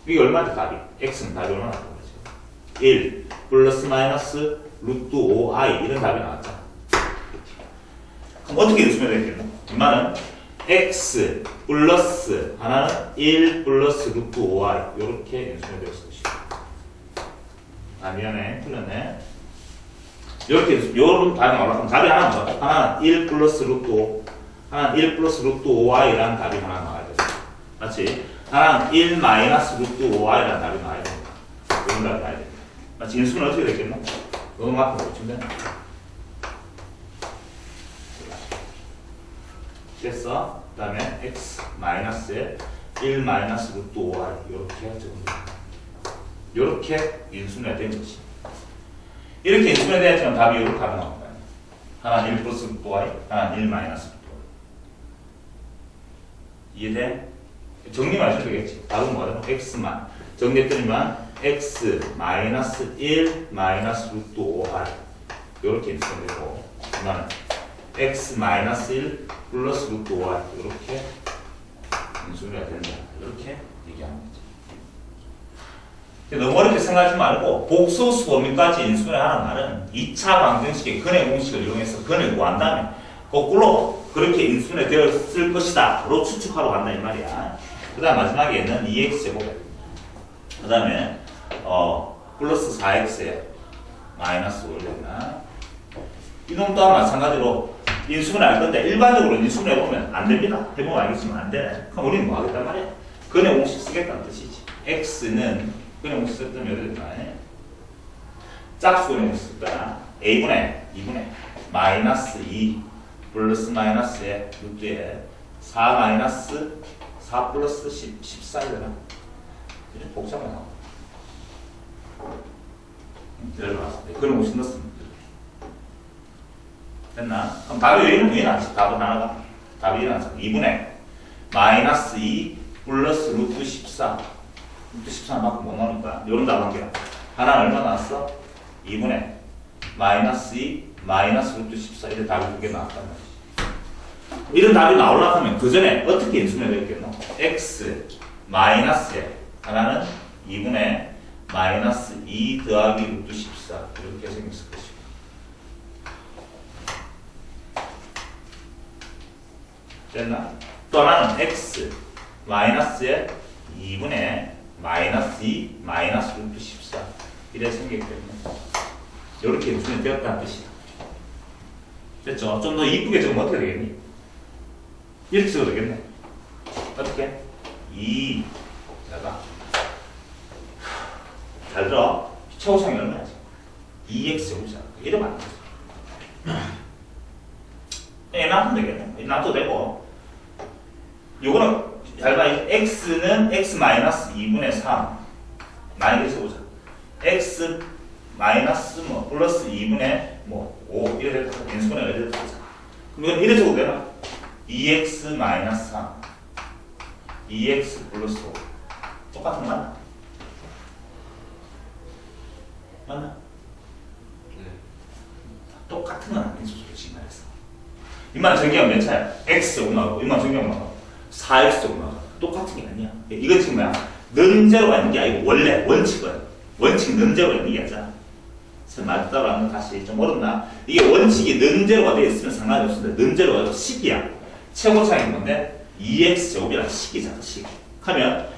이게 얼마인데 답이? x는 답이 얼마나 나온 거지? 1 플러스 마이너스 루트 5i 이런 답이 나왔잖아. 그럼 어떻게 인수면 되겠노? 이만은 x 플러스 하나는 1 플러스 루트 5i 이렇게 인수면 되었을 것이고. 아 미안해 틀렸네. 이렇게 요런 답이 나오려면 답이 하나 나와. 하나는 1 플러스 루트 5, 하나는 1 플러스 루트 5i라는 답이 하나 나와야 돼. 맞지? 하나는 1 마이너스 루트 5i라는 답이 나와야 된다. 이런 답이 나와야 된다. 맞지? 인수는 어떻게 되겠노? 요만큼 고치면 되나? 됐어? 그 다음에 x 마이너스에 1 마이너스 루트 5i 이렇게 적으면 이렇게 인수분해가 된 것이. 이렇게 인수분해 되었지만 답이 이렇게 답이 나온다. 하나는 1 플러스 루트 5i, 하나는 1 마이너스 루트 5i. 이해돼? 정리만 해주면 되겠지. 답은 뭐다? x만 정리했더니만 x 마이너스 1 마이너스 루트 5i 이렇게 인수분해되고, 그러면 x 마이너스 1 플러스 루트 5i 이렇게 인수분해가 된다. 이렇게 얘기하는 거지. 너무 어렵게 생각하지 말고 복소수 범위까지 인수분해하는 말은 2차 방정식의 근해 공식을 이용해서 근을 구한다면 거꾸로 그렇게 인수분해 되었을 것이다 로 추측하러 간다 이 말이야. 그 다음 마지막에는 2x제곱, 그 다음에 플러스 4x에 마이너스 5였나. 이놈 또한 마찬가지로 인수분해 할 건데 일반적으로 인수분해 해보면 안 됩니다. 해보면 알겠지만 안 돼. 그럼 우리는 뭐 하겠단 말이야? 근해 공식 쓰겠다는 뜻이지. x는 근해 공식 썼던 몇 됐나? 짝수 근해 공식 썼다. a분의 2분의 마이너스 2 플러스 마이너스에 루트에 4 마이너스 4 플러스 14이더라. 이제 복잡하게 나와. 들어갔어. 그런 공식 넣었습니다. 됐나? 그럼 답이 왜 나왔지? 답은 하나가. 답이 나왔어. 2분의 마이너스 2 플러스 루트 14. 루트 14만큼 못 나오니까 이런 답 한 개야. 하나는 얼마 나왔어? 2분의 마이너스 2 마이너스 루트 14. 이런 답이 두 개 나왔단 말이지. 이런 답이 나오려고 하면 그 전에 어떻게 인수분해 되겠노? x 마이너스에 하나는 2분의 마이너스 2 더하기 루트 14 이렇게 생겼을 것이고, 됐나? 또 하나는 x 마이너스에 2분의 마이너스 2 마이너스 루트 14 이래 생기기 때문에 이렇게 인수분해 되었다는 뜻이야. 됐죠? 좀 더 이쁘게 적으면 어떻게 되겠니? 이렇게 써도 되겠네. 어떻게? 2 자가 잘 들어. 최고상이 얼마지? 2x 제곱이잖아. 이러면 안 돼. 얘 놔두면 되겠네. 얘 놔둬도 되고, 요거는 잘 봐. x는 x 마이너스 2분의 3 마이너스 보자. x 마이너스 뭐 플러스 2분의 뭐 5 이래 돼서 인수분해가 이래 되잖아. 그럼 이건 이래 적어도 되나? 2x 마이너스 3 2x 플러스 5 똑같은 거 맞나? 맞나? 네. 똑같은 건 아니죠. 솔직히 말해서 이만 정의하면 몇 차야? x 제곱 나오고 이만 정의하면 나오고 4x 제곱 나오고 똑같은 게 아니야. 이건 지금 뭐야? 는제로가 있는 게 아니고 원래 원칙 는제로가 있는 게 아니잖아. 말 따라하면 다시 좀 어렵나? 이게 원칙이 는제로가 되어 있으면 상관이 없습니다. 는제로가 식이야. 최고차이 뭔데? 2x 제곱이라는 식이잖아. 식. 하면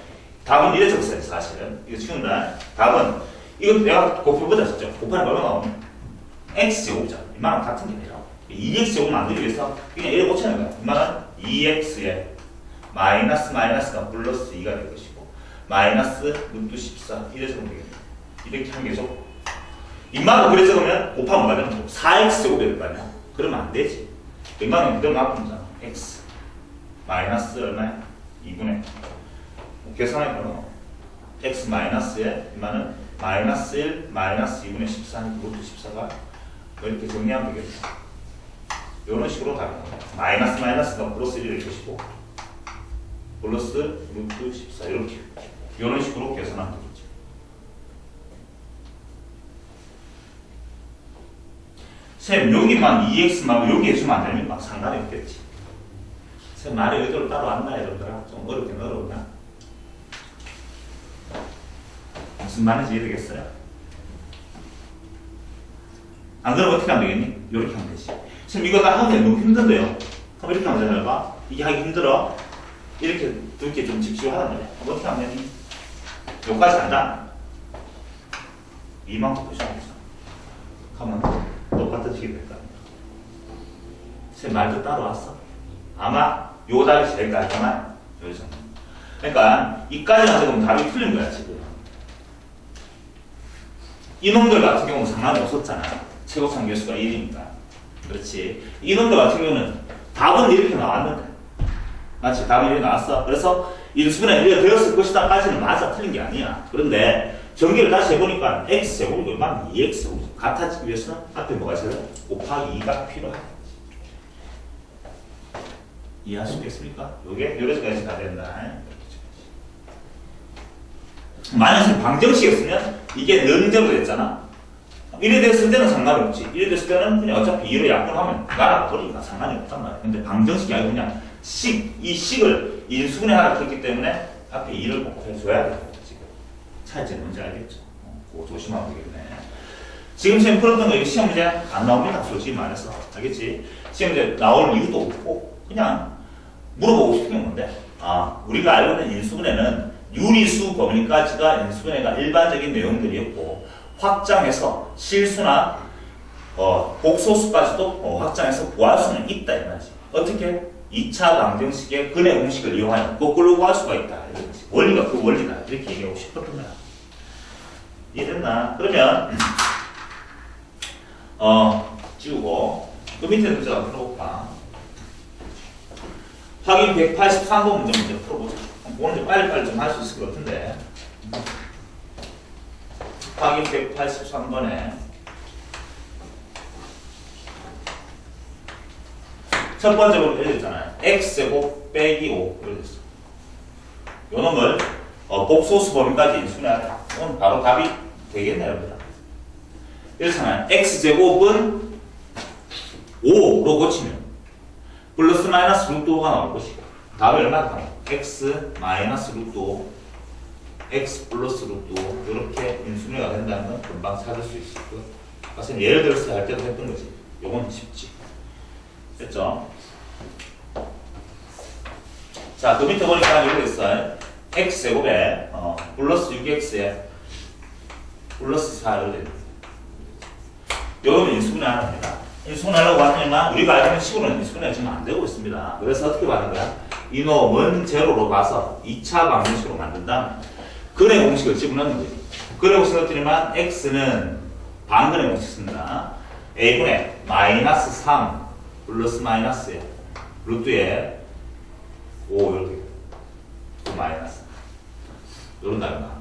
답은 이래 적었어요. 사실은 이거 치운다. 답은 이거 내가 곱해보자 했죠. 곱하면 얼마 나오면 x 제곱이잖아. 이만한 같은 게 아니라 2x 제곱 만들기 위해서 그냥 이래 고치는 거야. 이만한 2x에 마이너스 마이너스가 플러스 2가 될 것이고 마이너스 루트 14 이래 적으면 되겠네. 이렇게 한 계속 이만한 그래 적으면 곱하면 뭐가 되면 4x 제곱이 될 거 아니야. 그러면 안 되지. 이만한 그대로 놔두면 x 마이너스 얼마야? 2분의 계산해보면 x 마이너스에 이만은 마이너스 1 마이너스 2분의 14 루트 14가 이렇게 정리하면 되겠죠. 이런 식으로 답이 나와요. 마이너스 마이너스가 플러스 1이 될 것이고 플러스 루트 14 이렇게 이런 식으로 계산하면 되겠죠. 쌤 여기만 2x만 여기 해주면 안 되면 막 상관이 없겠지. 쌤 말의 의도를 따로 안나 이러더라. 좀 어렵긴 어려웠나? 무슨 말인지 이해되겠어요? 안 그러면 어떻게 하면 되겠니? 이렇게 하면 되지. 지금 이거 다 하면 너무 힘든데요. 그럼 이렇게 하면 되나 봐. 이게 하기 힘들어. 이렇게 두 개 좀 집중하는 거야. 어떻게 하면 되니? 여기까지 간다. 이만큼 보셔야겠어. 하면 똑같아지게 될 거야. 제 말도 따라왔어. 아마 요 답이 제일 깔끔한 여기서. 그러니까 이까지만 적으면 답이 틀린 거야 지금. 이놈들 같은 경우는 상관이 없었잖아. 최고상 개수가 1이니까. 그렇지. 이놈들 같은 경우는 답은 이렇게 나왔는데. 맞지? 답은 이렇게 나왔어. 그래서 인수분해 이렇게 되었을 것이다까지는 맞아. 틀린 게 아니야. 그런데 전개를 다시 해보니까 x제곱이 얼마나 2x제곱. 같아지기 위해서는 앞에 뭐가 있어야 돼? 곱하기 2가 필요하다. 이해할 수 있겠습니까? 요게 요래서까지 다 된다. 만약에 방정식이었으면 이게 는대로 됐잖아. 이래 됐을 때는 상관이 없지. 이래 됐을 때는 그냥 어차피 2로 약분하면 날아버리니까 상관이 없단 말이야. 근데 방정식이 아니고 그냥 이 식을 인수분해하라 했기 때문에 앞에 2를 꼭 해줘야 돼. 지금 차이점이 뭔지 알겠죠? 그거 조심하면 되겠네. 지금 시험 풀었던 거 이거 시험 문제 안 나옵니다. 솔직히 말해서. 알겠지? 시험 문제 나올 이유도 없고 그냥 물어보고 싶은 게 뭔데? 우리가 알고 있는 인수분해는 유리수 범위까지가 인수분해가 일반적인 내용들이었고 확장해서 실수나 복소수까지도 확장해서 구할 수는 있다 이 말이지. 어떻게? 2차 방정식의 근해 공식을 이용하여 거꾸로 구할 수가 있다. 원리가 그 원리다. 이렇게 얘기하고 싶었던 거야. 이해됐나? 그러면 지우고 그 밑에 문제 한번 풀어볼까? 확인 183번 문제 먼저 풀어보자. 오늘 빨리빨리 좀 할 수 있을 것 같은데. 확인 183번에 첫 번째 로 이랬잖아요. x제곱 빼기 5 이렇게 됐어. 요 놈을 복소수 범위까지 인수분해하라. 이건 바로 답이 되겠네요, 여러분. 이렇잖아요. x제곱은 5로 고치면 플러스 마이너스 루트 5가 나올 것이고 답이 얼마나 나와요? x 마이너스 루트 5 x 플러스 루트 5 이렇게 인수분해가 된다는 건 금방 찾을 수 있을 것 같아요. 사실 예를 들어서 할 때도 했던 거지. 요건 쉽지. 됐죠? 자, 그 밑에 보니까 이렇게 있어요. x제곱에 플러스 6x에 플러스 4 이렇게 됩니다. 요거는 인수분해 안 합니다. 인수분해하려고 하지만 우리가 알고 있는 식으로는 인수분해가 지금 안 되고 있습니다. 그래서 어떻게 받는 거야? 이놈은 제로로 가서 2차 방정식으로 만든 다음 근해 공식을 집어넣는 거지. 근해 공식을 넣더니만 x는 반근해 공식 씁니다. a분의 마이너스 3 플러스 마이너스에 루트에 5 이렇게 또 마이너스 이런 답이 나와.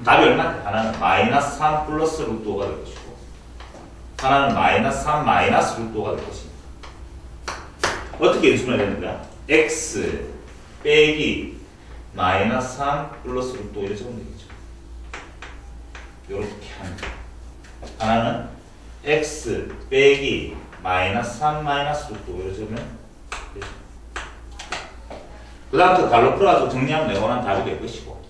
답이 얼마인데? 하나는 마이너스 3 플러스 루트 5가 될 것이고 하나는 마이너스 3 마이너스 루트 5가 될 것입니다. 어떻게 인수분해 되는 거야? x 빼기 마이너스 3 플러스 루트 5 이렇게 적으면 되겠죠. 이렇게 하는 거야. 하나는 x 빼기 마이너스 3 마이너스 루트 5 이렇게 적으면 되죠. 그 다음부터 갈로 풀어가지고 정리하면 네모난 답이 될 것이고.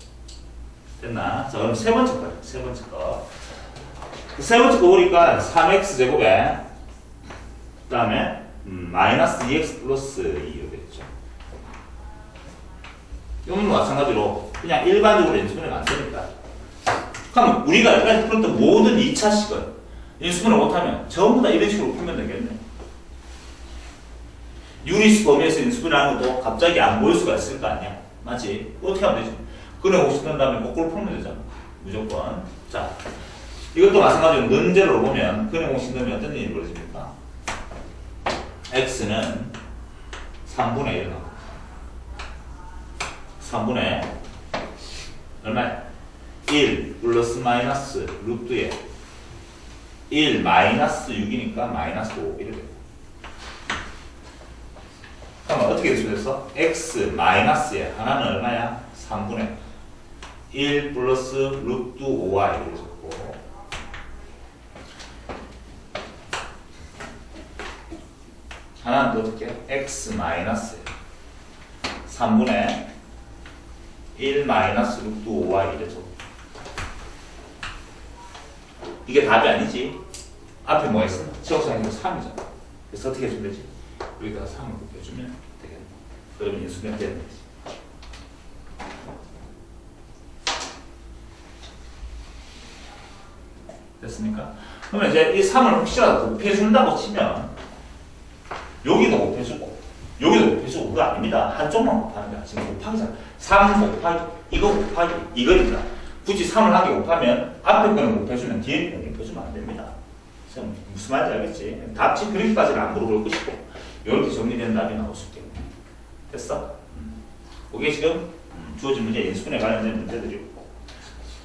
됐나? 자, 그럼 세 번째 거. 세 번째 거. 세 번째 거 보니까 3x제곱에 그 다음에 마이너스 2x 플러스 2 이렇게 됐죠. 이건 마찬가지로 그냥 일반적으로 인수분해가 안 되니까. 그럼 우리가 여기까지 풀었던 모든 2차식을 인수분해 못하면 전부 다 이런 식으로 풀면 되겠네. 유리수 범위에서 인수분해하는 것도 갑자기 안 보일 수가 있을 거 아니야. 맞지? 어떻게 하면 되지? 그래 공식 된 다음에 거꾸로 풀면 되잖아. 무조건. 자, 이것도 마찬가지로 는제로 보면 근해 공식 넣으면 어떤 일이 벌어집니까? x는 3분의 1 나와. 3분의 얼마야? 1 플러스 마이너스 루트에 1 마이너스 6이니까 마이너스 5 이렇게 돼. 그러면 어떻게 됐어? x 마이너스에 하나는 얼마야? 3분의 1 플러스 루트 5y 이렇게 적고 하나는 또 어떻게? x 마이너스 3분의 1 마이너스 루트 5y 이렇게 적고 이게 답이 아니지? 앞에 뭐가 있어? 지역상에서 3이잖아. 그래서 어떻게 해주면 되지? 여기다가 3을 곱해주면 되겠네. 그러면 인수면 되는 거지. 됐습니까? 그러면 이제 이 3을 혹시라도 곱해준다고 치면 여기도 곱해주고 여기도 곱해주고 그거 아닙니다. 한쪽만 곱하는 거야. 지금 곱하기잖아. 3 곱하기 이거 곱하기 이거입니다. 굳이 3을 한 개 곱하면 앞에 거는 곱해주면 뒤에 거는 곱해주면 안 됩니다. 무슨 말인지 알겠지? 답지 그렇게까지는 안 물어볼 것이고 이렇게 정리된 답이 나올 수 있겠네. 됐어? 그게 지금 주어진 문제 인수분해 관련된 문제들이고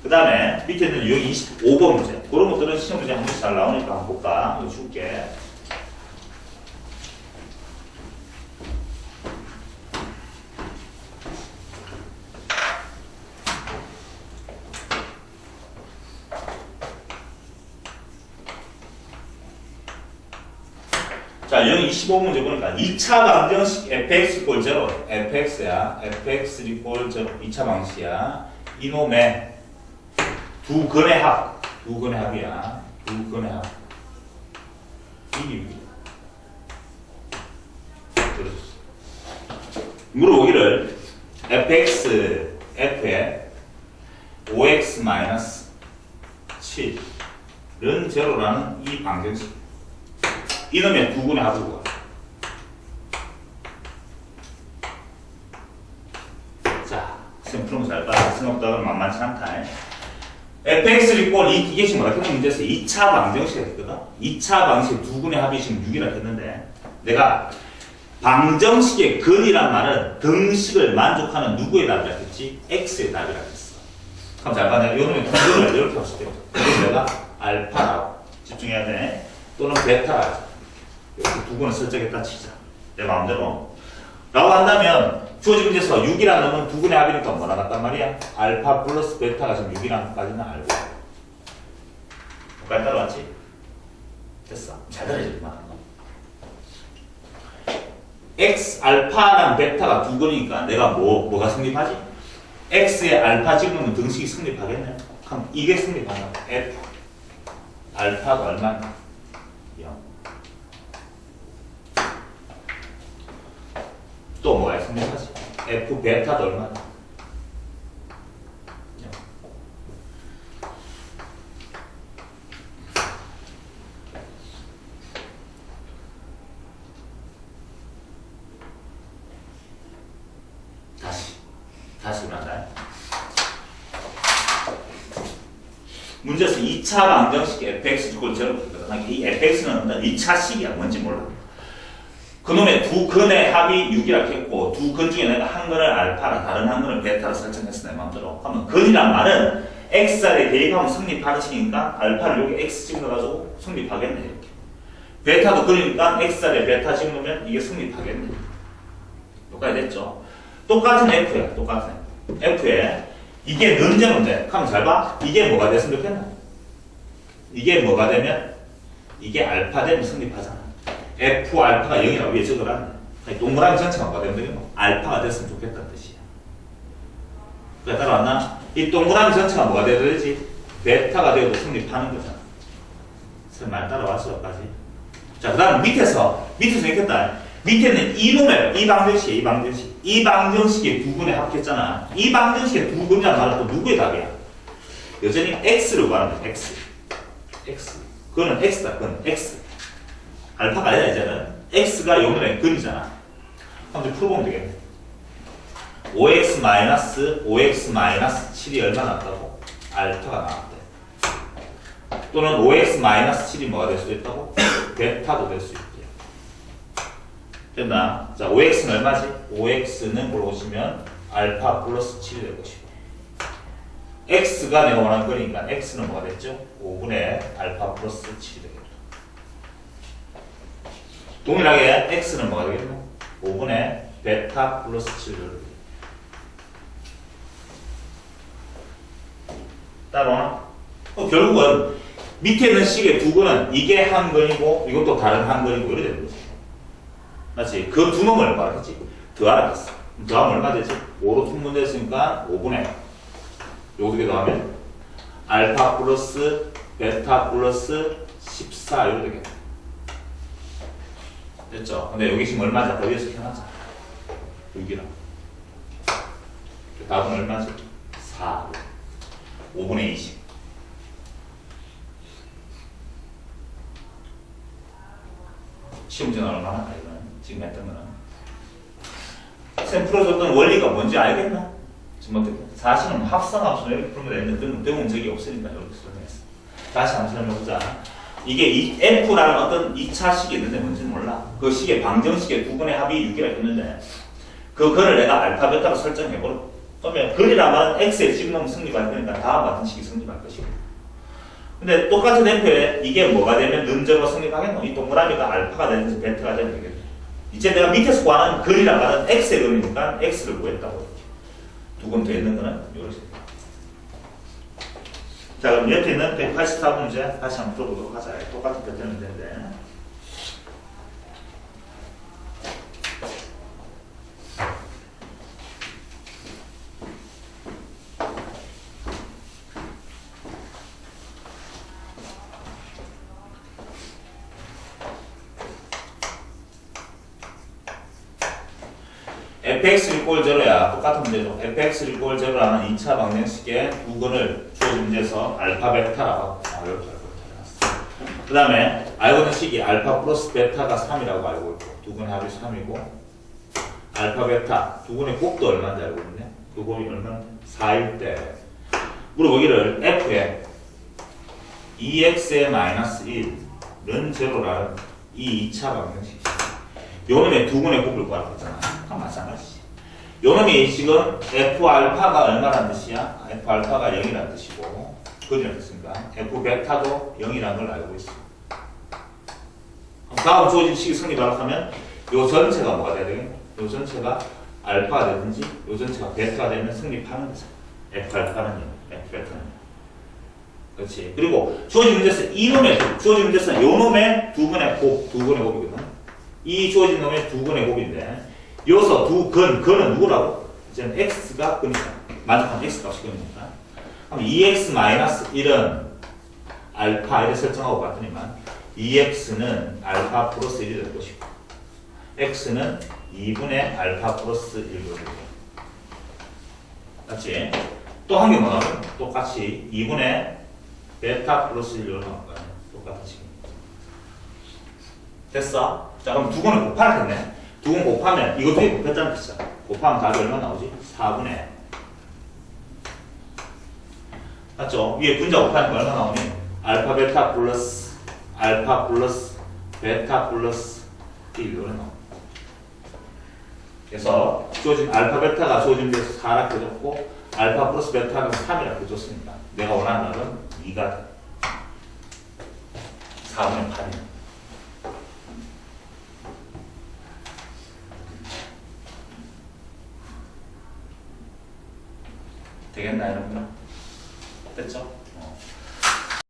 그 다음에 밑에는 여기 25번 문제 그런 것들은 시험 문제 한 번씩 잘 나오니까 한번 볼까? 이거 줄게. 자, 여기 25문제 보니까 2차 방정식 fx 이퀄 0, fx야, fx 이퀄 0, 2차 방식이야. 이놈의 두 근의 합, 두 근의 합이야. 두 근의 합. 이게 물어보기를 fx, f에 5x 7은 제로라는 이 방정식. 이놈의 두 근의 합을 구하. 자, 쌤 풀은 거 잘 봐. 생각보다 만만치 않다. fx 이퀄 이게 지금 뭐라 했는 문제에서 2차 방정식이 했거든. 2차 방식 두 근의 합이 지금 6이라 했는데 내가 방정식의 근이란 말은 등식을 만족하는 누구의 답이라 했지? x의 답이라 했어. 그럼 잘 봐. 내가 이놈의 두 근을 이렇게 할 수도 있고 내가 알파라고 집중해야 돼. 또는 베타라고 이렇게 두 근을 설정했다 치자. 내 마음대로. 라고 한다면 주어진 문제에서 6이라는 놈은 두 근의 합이니까 뭐 나갔단 말이야? 알파 플러스 베타가 지금 6이라는 것까지는 알고. 여기까지 따라왔지? 됐어. 잘 들어야지만. x 알파랑 베타가 두 근이니까 내가 뭐가 성립하지? x의 알파 집으면 등식이 성립하겠네. 그럼 이게 성립한다. f 알파가 얼마냐? 0. 또 뭐가 성립하지? f 베타도 얼마냐? 0. 다시 그런다. 문제에서 2차 방정식 fx 이퀄 0거든. 이 fx는 2차 식이야. 뭔지 몰라. 그놈의 두 근의 합이 6이라 했고 두 근 중에 내가 한 근을 알파라 다른 한 근을 베타로 설정했어. 내 마음대로. 그러면 근이란 말은 x자리에 대입하면 성립하는 식이니까 알파를 여기 x 찍어가지고 성립하겠네. 이렇게. 베타도 근이니까 x자리에 베타 찍으면 이게 성립하겠네. 여기까지 됐죠? 똑같은 f야. 똑같은 f에 이게 언제 문제? 그럼 잘 봐. 이게 뭐가 됐으면 좋겠나? 이게 뭐가 되면 이게 알파 되면 성립하잖아. f 알파가 0이라고 왜 적어놨냐? 동그라미 전체가 뭐가 되면 되겠노? 알파가 됐으면 좋겠다는 뜻이야. 그래 따라왔나? 이 동그라미 전체가 뭐가 돼야 되지? 베타가 되어도 성립하는 거잖아. 선생님 말 따라왔어 여기까지. 자 그 다음 밑에서 있겠다. 밑에는 이놈의 이 방정식의 두 근에 합했잖아. 이 방정식의 두 근이란 말은 또 누구의 답이야? 여전히 x를 구하는 거야. x. 그거는 x다. 그건 x. 알파가 아니라 이제는 x가 0이라는 근이잖아. 그럼 이제 풀어보면 되겠네. 5x 7이 얼마 났다고? 알파가 나왔대. 또는 5x 7이 뭐가 될 수도 있다고? 베타도 될 수 있대. 됐나? 자, 5x는 얼마지? 5x는 물어보시면 알파 플러스 7이 될 것이고 x가 내가 원하는 거니까 x는 뭐가 됐죠? 5분의 알파 플러스 7이 되겠죠. 동일하게 x는 뭐가 되겠노? 5분의 베타 플러스 7이 되겠죠. 따라오나? 결국은 밑에 있는 식의 두 근은 이게 한 근이고 이것도 다른 한 근이고 이렇게 되는 거지. 맞지? 그 두 놈을 말했지. 더하라겠어. 더하면 얼마 되지? 5로 통분됐으니까 5분의 요거 두 개 더하면 알파 플러스 베타 플러스 14 이렇게 되겠네. 됐죠? 근데 여기 지금 얼마자? 더비에서 켜놨자. 6이라. 답은 얼마지? 4. 5분의 20. 시험 문제는 얼마나? 이거는 지금 했던 거는. 쌤 풀어줬던 원리가 뭔지 알겠나? 지금 어떻게? 사실은 합성함수 이렇게 풀면 되는데 배운 적이 없으니까 이렇게 설명했어. 다시 한번 설명해보자. 이게 이 F라는 어떤 2차 식이 있는데 뭔지는 몰라. 그 식의 방정식의 두 분의 합이 6이라 했는데 그 근을 내가 알파, 베타로 설정해버려. 그러면 근이라면 X에 집어넣으면 성립할 거니까 다음 같은 식이 성립할 것이고. 근데 똑같은 F에 이게 뭐가 되면 음절로 성립하겠노? 이 동그라미가 알파가 되는지 베타가 되면 되겠네. 이제 내가 밑에서 구하는 근이라고 하는 X의 근이니까 X를 구했다고. 두 건 더 있는 거는 이렇게. 자, 그럼 옆에 있는 184문제 다시 한번 풀어보도록 하자. 똑같은 패턴은 되는데. fx = 0야. 똑같은 문제죠. fx = 0라는 2차 방정식의 두 근을 주어진 문제에서 알파 베타라고 이렇게 알고 있다. 그 다음에 알고 있는 식이 알파 플러스 베타가 3이라고 알고 있고 두 근의 합이 3이고 알파 베타 두 근의 곱도 얼마인지 알고 있네. 그 곱이 얼마인데? 4일 때 물어보기를 f에 2x의 마이너스 1은 제로라는 이 2차 방정식이야. 요놈의 두 근의 곱을 구하라고 했잖아. 마찬가지. 요놈이 지금 f 알파가 얼마란 뜻이야? f 알파가 0이란 뜻이고 그지는 뜻입니까? f 베타도 0이라는 걸 알고 있어. 다음 주어진 식이 성립하려고 하면 요 전체가 뭐가 돼야 되겠냐? 요 전체가 알파가 되든지 요 전체가 베타가 되면 성립하는 거죠. f 알파는 0, f 베타는 0. 그렇지. 그리고 주어진 문제에서 이놈의 주어진 문제에서 요놈의 두 근의 곱이거든. 이 주어진 놈의 두 근의 곱인데 여기서 근은 누구라고? 이제는 x가 근이다. 만족한 x 값이 근이니까. 그럼 2x-1은 알파 이렇게 설정하고 봤더니만 2x는 알파 플러스 1이 될 것이고 x는 2분의 알파 플러스 1로 되고 맞지? 또 한 개 뭐냐면 똑같이 2분의 베타 플러스 1로 나올 거야. 똑같은 식입니다. 됐어? 자 그럼 두 근을 곱하겠네. 두 근 곱하면 이것도 곱했다는 뜻이야. 곱하면 답이 얼마 나오지? 4분의 맞죠? 위에 분자 곱하니까 얼마 나오니? 알파 베타 플러스 베타 플러스 1로 나옵니다. 그래서 주어진 알파 베타가 주어진 데서 4라 켜졌고 알파 플러스 베타가 3이라 켜졌으니까 내가 원하는 값은 2가 4분의 8이야. 되겠나요, 여러분? 됐죠?